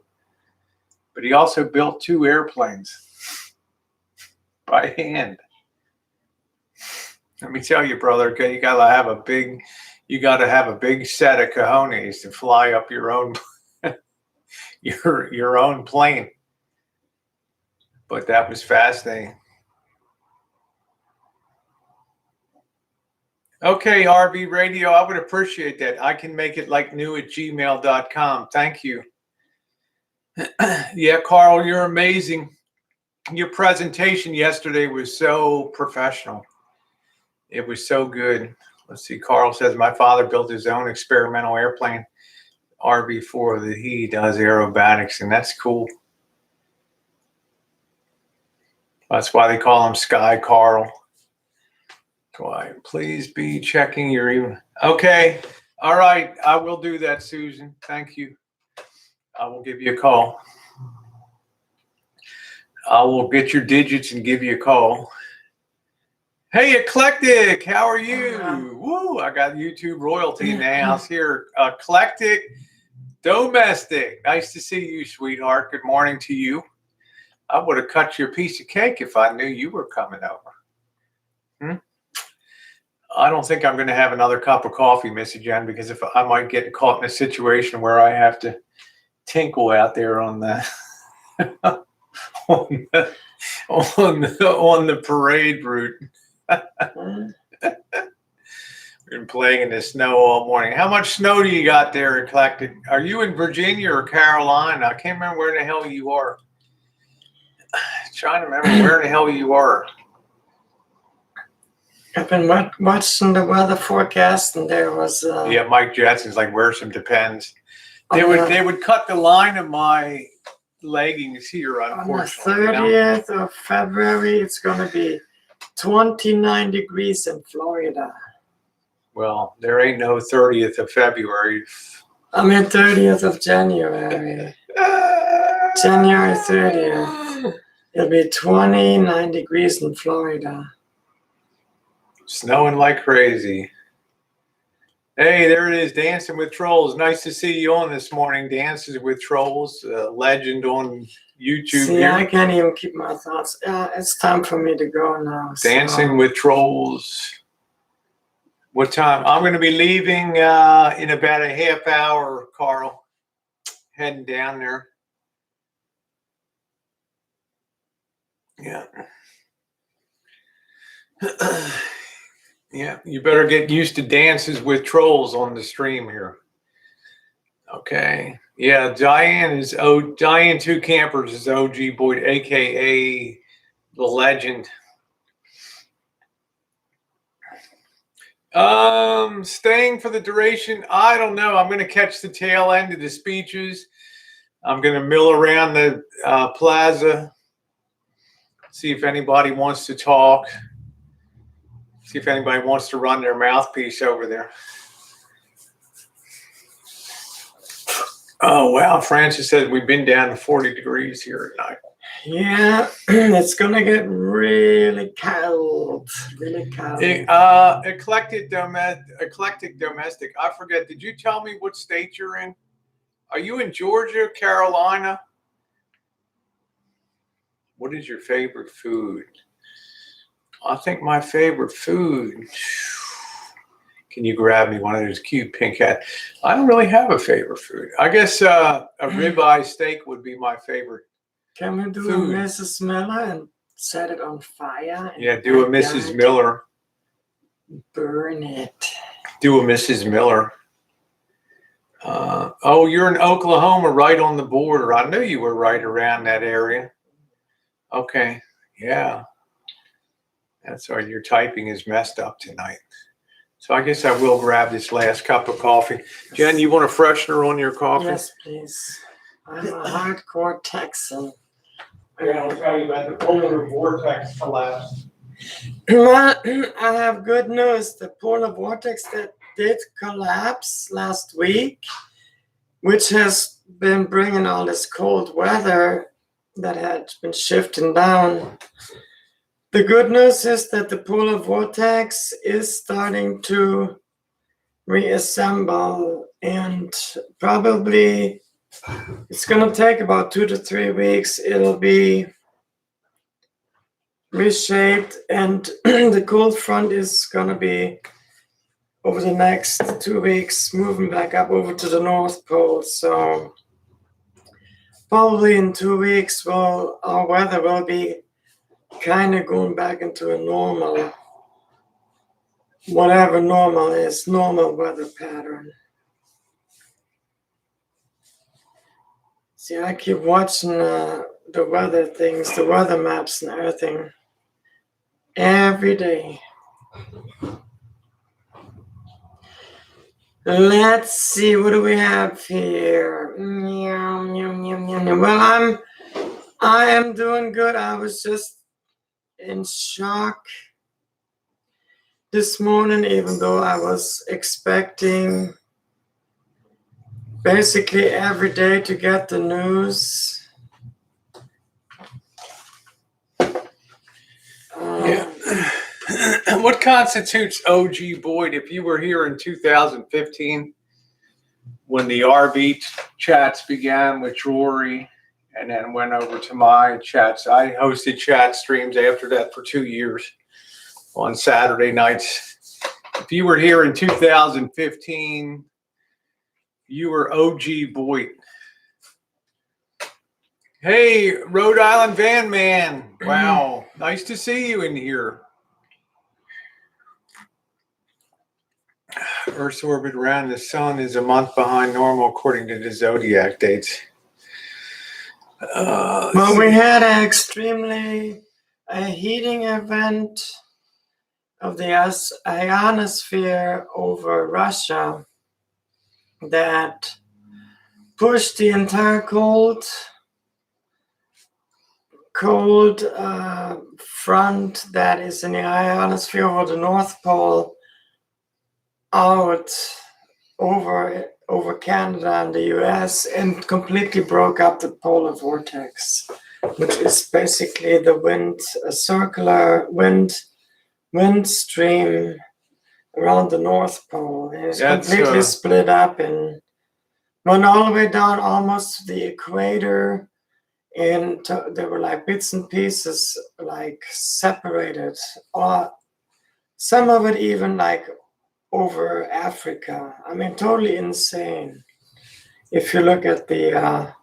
but he also built 2 airplanes by hand. Let me tell you, brother, okay, you gotta have a big set of cojones to fly up your own your own plane. But that was fascinating. Okay, RV Radio, I would appreciate that. I can make it like new at gmail.com. Thank you. Yeah, Carl, you're amazing. Your presentation yesterday was so professional. It was so good. Let's see, Carl says, my father built his own experimental airplane, RV4, that he does aerobatics, and that's cool. That's why they call him Sky Carl. Please be checking your email. Okay. All right. I will do that, Susan. Thank you. I will give you a call. I will get your digits and give you a call. Hey, Eclectic. How are you? Woo. I got YouTube royalty in the house here. Eclectic Domestic. Nice to see you, sweetheart. Good morning to you. I would have cut you a piece of cake if I knew you were coming over. I don't think I'm going to have another cup of coffee, Missy Jenn, because if I might get caught in a situation where I have to tinkle out there on the on the parade route. We've been playing in the snow all morning. How much snow do you got there, Eclectic? Are you in Virginia or Carolina? I can't remember where the hell you are. Trying to remember where the hell you are. I've been watching the weather forecast, and there was yeah, Mike Jackson's like, wear some Depends. They would cut the line of my leggings here, unfortunately. On the 30th of February, it's going to be 29 degrees in Florida. Well, there ain't no 30th of February. I mean 30th of January. January 30th. It'll be 29 degrees in Florida. Snowing like crazy. Hey, there it is, Dancing with Trolls. Nice to see you on this morning. Dances with Trolls, legend on YouTube. See, here. I can't even keep my thoughts. It's time for me to go now. Dancing with Trolls. What time? I'm going to be leaving in about a half hour, Carl. Heading down there. Yeah. Yeah, you better get used to Dances with Trolls on the stream here. Okay. Yeah, Diane 2 Campers is OG Boyd, aka the legend. Staying for the duration, I don't know. I'm going to catch the tail end of the speeches. I'm going to mill around the plaza, see if anybody wants to talk. See if anybody wants to run their mouthpiece over there. Oh, wow. Francis said we've been down to 40 degrees here at night. Yeah, it's going to get really cold. Really cold. Eclectic Domestic. I forget. Did you tell me what state you're in? Are you in Georgia, Carolina? What is your favorite food? I think my favorite food. Can you grab me one of those cute pink hats? I don't really have a favorite food. I guess a ribeye steak would be my favorite. Can we do food. a Mrs. Miller and set it on fire? Yeah, do a Mrs. Miller. Burn it. Do a Mrs. Miller. Oh, you're in Oklahoma, right on the border. I knew you were right around that area. Okay, yeah. That's why your typing is messed up tonight. So I guess I will grab this last cup of coffee. Jen, you want a freshener on your coffee? Yes, please. I'm a hardcore Texan. Yeah, I'll tell you about the polar vortex collapse. Well, I have good news. The polar vortex that did collapse last week, which has been bringing all this cold weather that had been shifting down. The good news is that the polar vortex is starting to reassemble, and probably it's going to take about 2 to 3 weeks. It'll be reshaped, and the cold front is going to be over the next 2 weeks moving back up over to the North Pole. So probably in 2 weeks, our weather will be kind of going back into a normal, whatever normal is, normal weather pattern. See, I keep watching the weather things, the weather maps and everything every day. Let's see, what do we have here? Well, I am doing good. I was just in shock this morning, even though I was expecting basically every day to get the news. What constitutes OG Boyd? If you were here in 2015 when the RV chats began with Rory and then went over to my chats, I hosted chat streams after that for 2 years on Saturday nights. If you were here in 2015, you were OG Boyd. Hey, Rhode Island Van Man. Wow. Nice to see you in here. Earth's orbit around the sun is a month behind normal according to the zodiac dates. Well, we had an extremely heating event of the ionosphere over Russia that pushed the entire cold front that is in the ionosphere over the North Pole out over Canada and the US and completely broke up the polar vortex, which is basically the a circular wind stream around the North Pole. And it's completely split up and went all the way down almost to the equator, and there were like bits and pieces like separated, or some of it even like over Africa. I mean, totally insane. If you look at the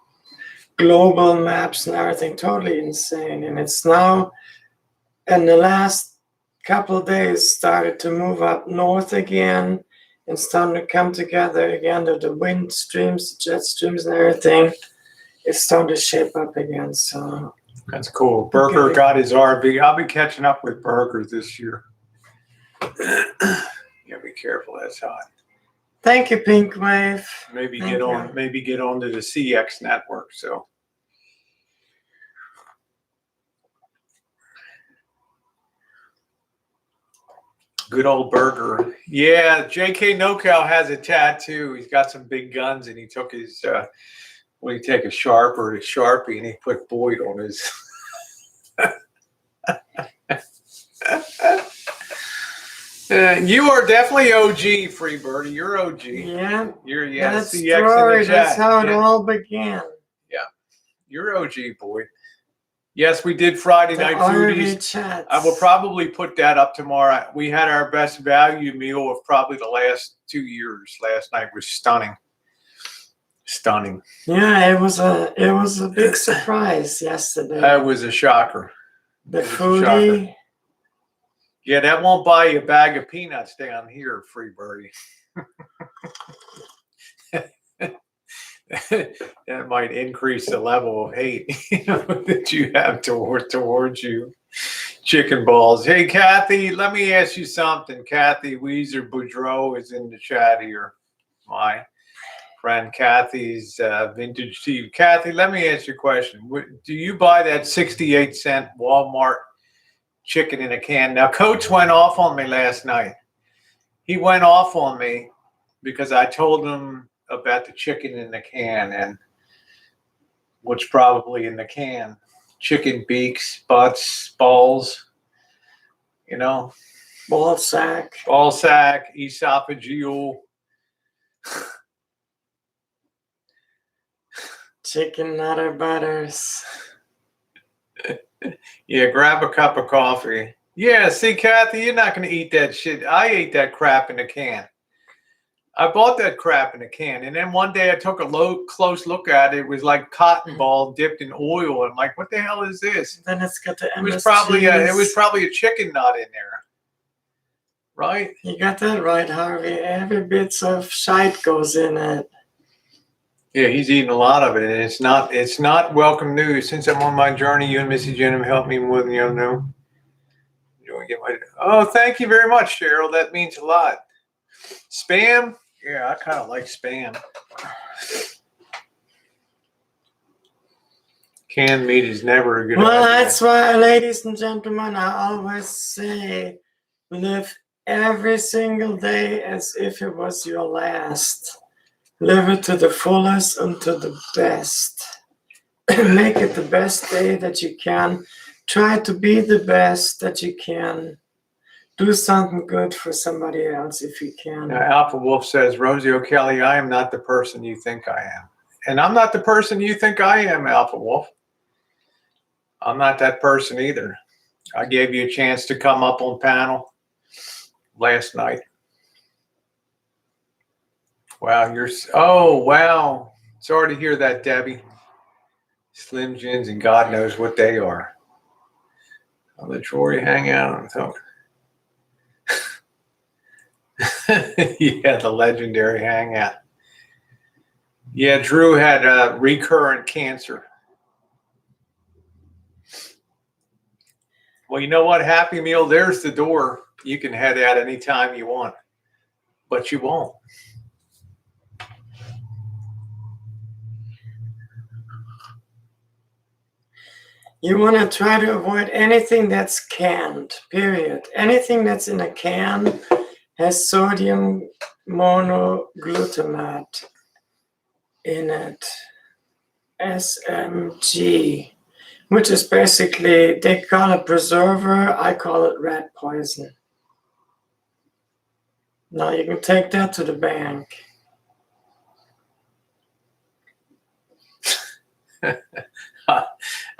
global maps and everything, totally insane. And it's now, in the last couple of days, started to move up north again and starting to come together again. The wind streams, the jet streams and everything, it's starting to shape up again. So that's cool. Berger got his RV. I'll be catching up with Berger this year. Yeah, be careful. That's hot. Thank you, Pink Wave. Maybe get onto the CX network. So good old Berger. Yeah, JK NoCal has a tattoo. He's got some big guns, and he took his when he take a sharper to Sharpie, and he put Boyd on his. You are definitely OG, Freebird. You're OG. Yeah. You're That's CX story. in the chat. That's how it all began. Yeah. You're OG, Boyd. Yes, we did Friday night foodies. I will probably put that up tomorrow. We had our best value meal of probably the last 2 years. Last night was stunning. Stunning. Yeah, it was a big surprise yesterday. That was a shocker. The foodie. Yeah, that won't buy you a bag of peanuts down here, Freebirdie. That might increase the level of hate that you have towards you. Chicken balls. Hey, Kathy, let me ask you something. Kathy Weezer Boudreau is in the chat here. friend Kathy's vintage TV. Kathy, let me ask you a question. Do you buy that 68-cent Walmart chicken in a can? Now, Coach went off on me last night. He went off on me because I told him about the chicken in the can and what's probably in the can. Chicken beaks, butts, balls, you know. Ball sack, esophageal. chicken nutter butters. Yeah, grab a cup of coffee. Yeah, see, Kathy, you're not going to eat that shit. I ate that crap in a can. I bought that crap in a can, and then one day I took a close look at it. It was like cotton ball dipped in oil. I'm like, what the hell is this? Then it's got the It was probably a chicken nut in there, right? You got that right, Harvey. Every bit of shite goes in it. Yeah, he's eating a lot of it, and it's not welcome news. Since I'm on my journey, you and Missy Jenn have helped me more than you know. Oh, thank you very much, Cheryl. That means a lot. Spam? Yeah, I kind of like spam. Canned meat is never a good idea. Well, that's why, ladies and gentlemen, I always say, live every single day as if it was your last. Live it to the fullest and to the best. Make it the best day that you can. Try to be the best that you can. Do something good for somebody else if you can. Now, Alpha Wolf says, Rosie O'Kelly, I am not the person you think I am. And I'm not the person you think I am, Alpha Wolf. I'm not that person either. I gave you a chance to come up on panel last night. Wow, wow. Sorry to hear that, Debbie. Slim Jims and God knows what they are. I'll let Troy hang out and talk. Yeah, the legendary hangout. Yeah, Drew had recurrent cancer. Well, you know what? Happy Meal, there's the door. You can head out anytime you want, but you won't. You want to try to avoid anything that's canned, period. Anything that's in a can has sodium monoglutamate in it, SMG, which is basically, they call it preserver, I call it rat poison. Now you can take that to the bank.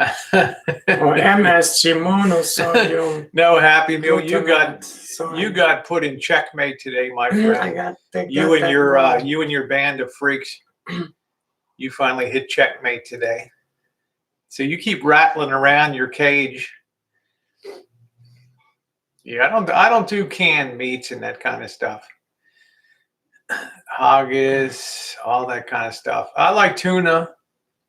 Or MSG, monosodium. No, Happy Meal. You glutamate. got put in checkmate today, my friend. You and your band of freaks. You finally hit checkmate today. So you keep rattling around your cage. Yeah, I don't do canned meats and that kind of stuff. Haggis, all that kind of stuff. I like tuna,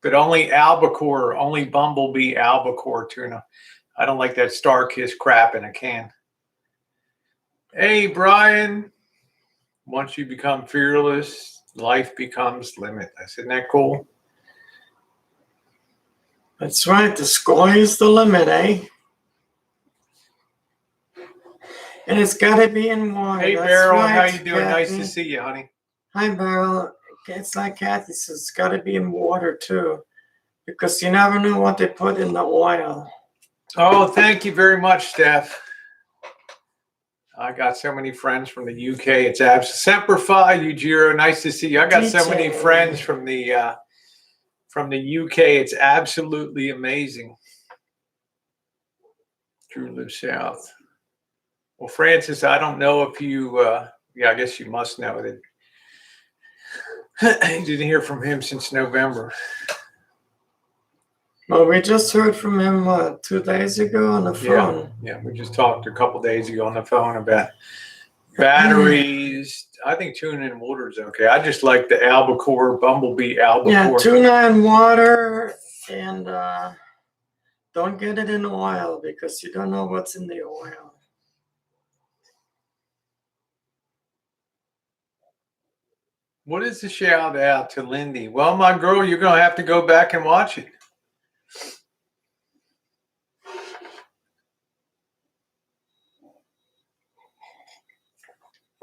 but only albacore, only bumblebee albacore tuna. I don't like that Star-Kiss crap in a can. Hey, Brian. Once you become fearless, life becomes limitless. Isn't that cool? That's right. The sky is the limit, eh? And it's got to be in water. Hey, That's Beryl. right, How you doing? Kathy. Nice to see you, honey. Hi, Beryl. It's like Kathy says, it's got to be in water, too. Because you never know what they put in the oil. Oh, thank you very much, Steph. I got so many friends from the UK. It's Semper Fi, Ujiro. Nice to see you. I got so many friends from the UK. It's absolutely amazing. Drew lives south. Well, Francis, I don't know if you. I guess you must know that. You didn't hear from him since November. Well, we just heard from him, 2 days ago on the phone? Yeah, we just talked a couple days ago on the phone about batteries. I think tuna and water is okay. I just like the albacore, bumblebee albacore. Yeah, tuna and water, and don't get it in oil because you don't know what's in the oil. What is the shout out to Lyndy? Well, my girl, you're going to have to go back and watch it.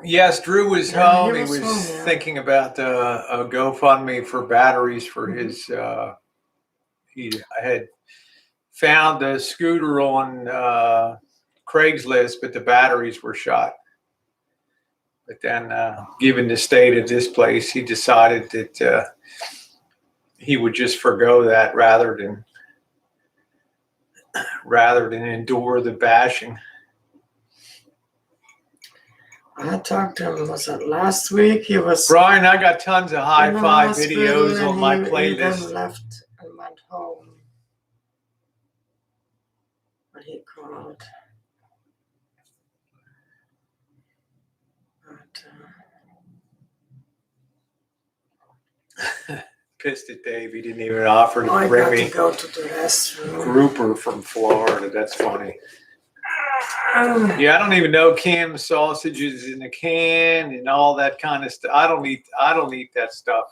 Yes, Drew was home. He was thinking about a GoFundMe for batteries for his. He had found a scooter on Craigslist, but the batteries were shot. But then, given the state of this place, he decided that he would just forgo that rather than endure the bashing. I talked to him, was it last week? He was Brian, I got tons of high five videos on my playlist. He then left and went home. But he called. Pissed at Dave. He didn't even offer to bring me to go to the restroom. Grouper from Florida. That's funny. Yeah, I don't even know canned sausages in a can and all that kind of stuff. I don't eat that stuff.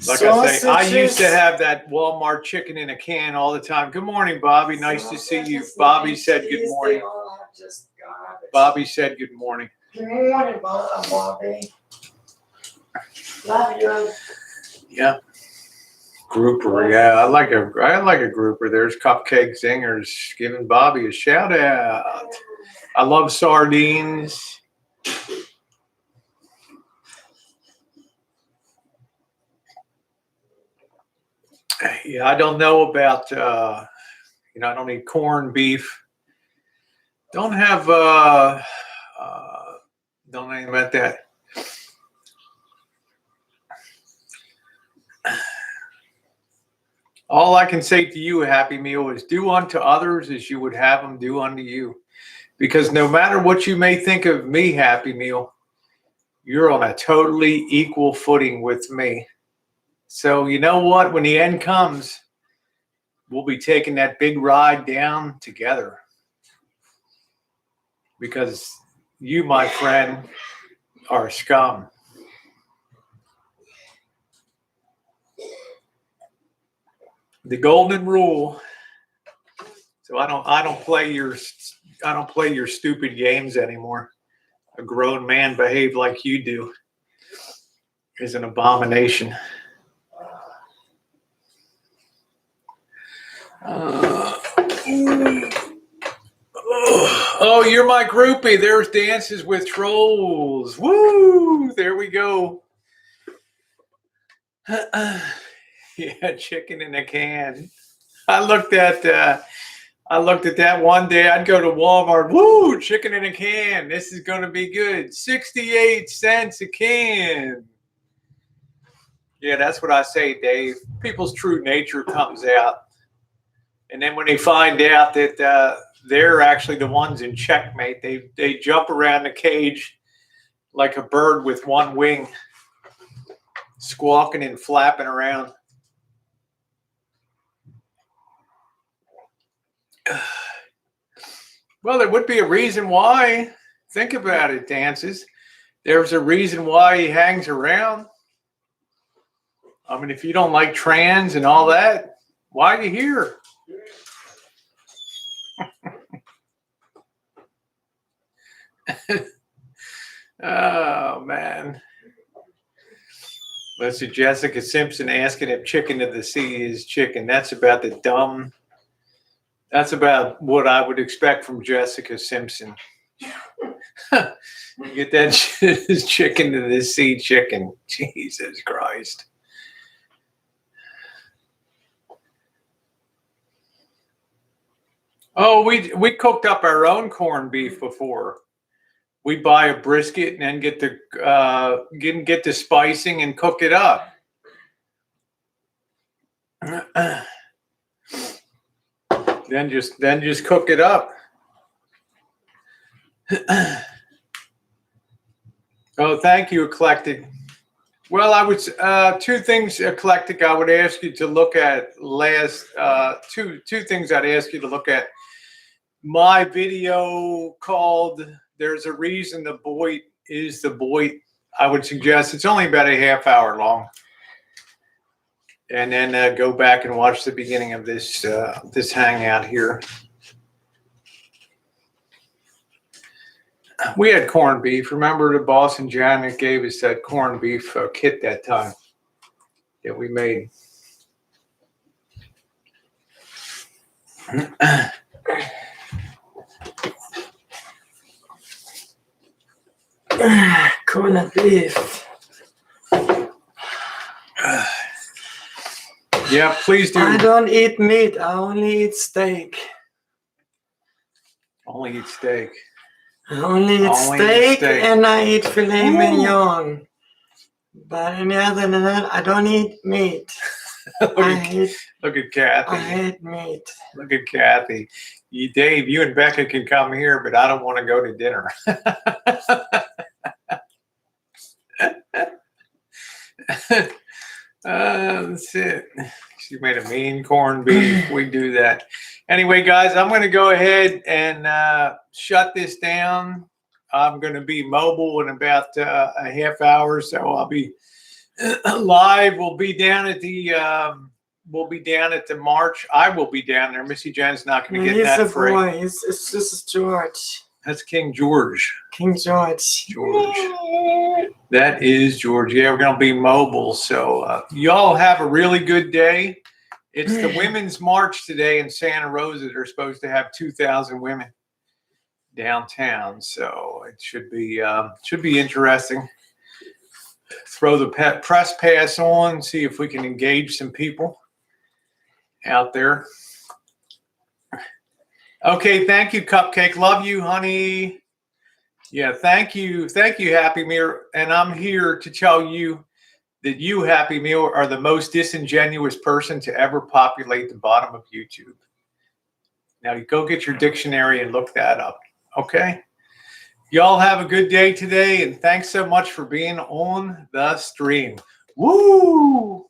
Like sausages. I say, I used to have that Walmart chicken in a can all the time. Good morning, Bobby. Nice to see you. Bobby said good morning. Bobby said good morning. Good morning, Bobby. Love you. Yeah. Grouper, yeah, I like a grouper. There's Cupcake Zingers giving Bobby a shout out. I love sardines. Yeah, I don't know about I don't eat corned beef. Don't know anything about that. All I can say to you, Happy Meal, is do unto others as you would have them do unto you. Because no matter what you may think of me, Happy Meal, you're on a totally equal footing with me. So you know what? When the end comes, we'll be taking that big ride down together. Because you, my friend, are scum. The golden rule. So I don't play your stupid games anymore. A grown man behaved like you do is an abomination. Oh, you're my groupie. There's Dances with Trolls. Woo! There we go. Yeah, chicken in a can. I looked at that one day. I'd go to Walmart. Woo, chicken in a can. This is going to be good. 68 cents a can. Yeah, that's what I say, Dave. People's true nature comes out. And then when they find out that they're actually the ones in checkmate, they jump around the cage like a bird with one wing, squawking and flapping around. Well, there would be a reason why. Think about it, Dances. There's a reason why he hangs around. I mean, if you don't like trans and all that, why are you here? Oh, man. Let's see, Jessica Simpson asking if chicken of the sea is chicken. That's about what I would expect from Jessica Simpson. You get that chicken of the sea chicken. Jesus Christ. Oh, we cooked up our own corned beef before. We buy a brisket and then get the spicing and cook it up. Then just cook it up. Oh, thank you, Eclectic. Well, I would two things, Eclectic. I would ask you to look at two things. I'd ask you to look at my video called "There's a Reason the Boy is the Boy." I would suggest it's only about a half hour long. And then go back and watch the beginning of this this hangout here. We had corned beef. Remember the boss and Janet gave us that corned beef kit that time that we made. Corned beef. Yeah, please do. I don't eat meat. I only eat steak. Only eat steak. I only eat steak and I eat filet mignon. But any other than that, I don't eat meat. Look at Kathy. I hate meat. Look at Kathy. Dave, you and Becca can come here, but I don't want to go to dinner. That's it. She made a mean corned beef. We do that. Anyway, guys, I'm going to go ahead and shut this down. I'm going to be mobile in about a half hour, so I'll be live. We'll be down at the march. I will be down there. Missy Jenn's not going to get that free. Boy. This is George. That's King George. King George. George. That is George. Yeah, we're going to be mobile. So y'all have a really good day. It's the Women's March today in Santa Rosa. They're supposed to have 2,000 women downtown. So it should be interesting. Throw the press pass on, see if we can engage some people out there. Okay, thank you, Cupcake. Love you, honey. Yeah, thank you. Thank you, Happy Meal. And I'm here to tell you that you, Happy Meal, are the most disingenuous person to ever populate the bottom of YouTube. Now, you go get your dictionary and look that up, okay? Y'all have a good day today, and thanks so much for being on the stream. Woo!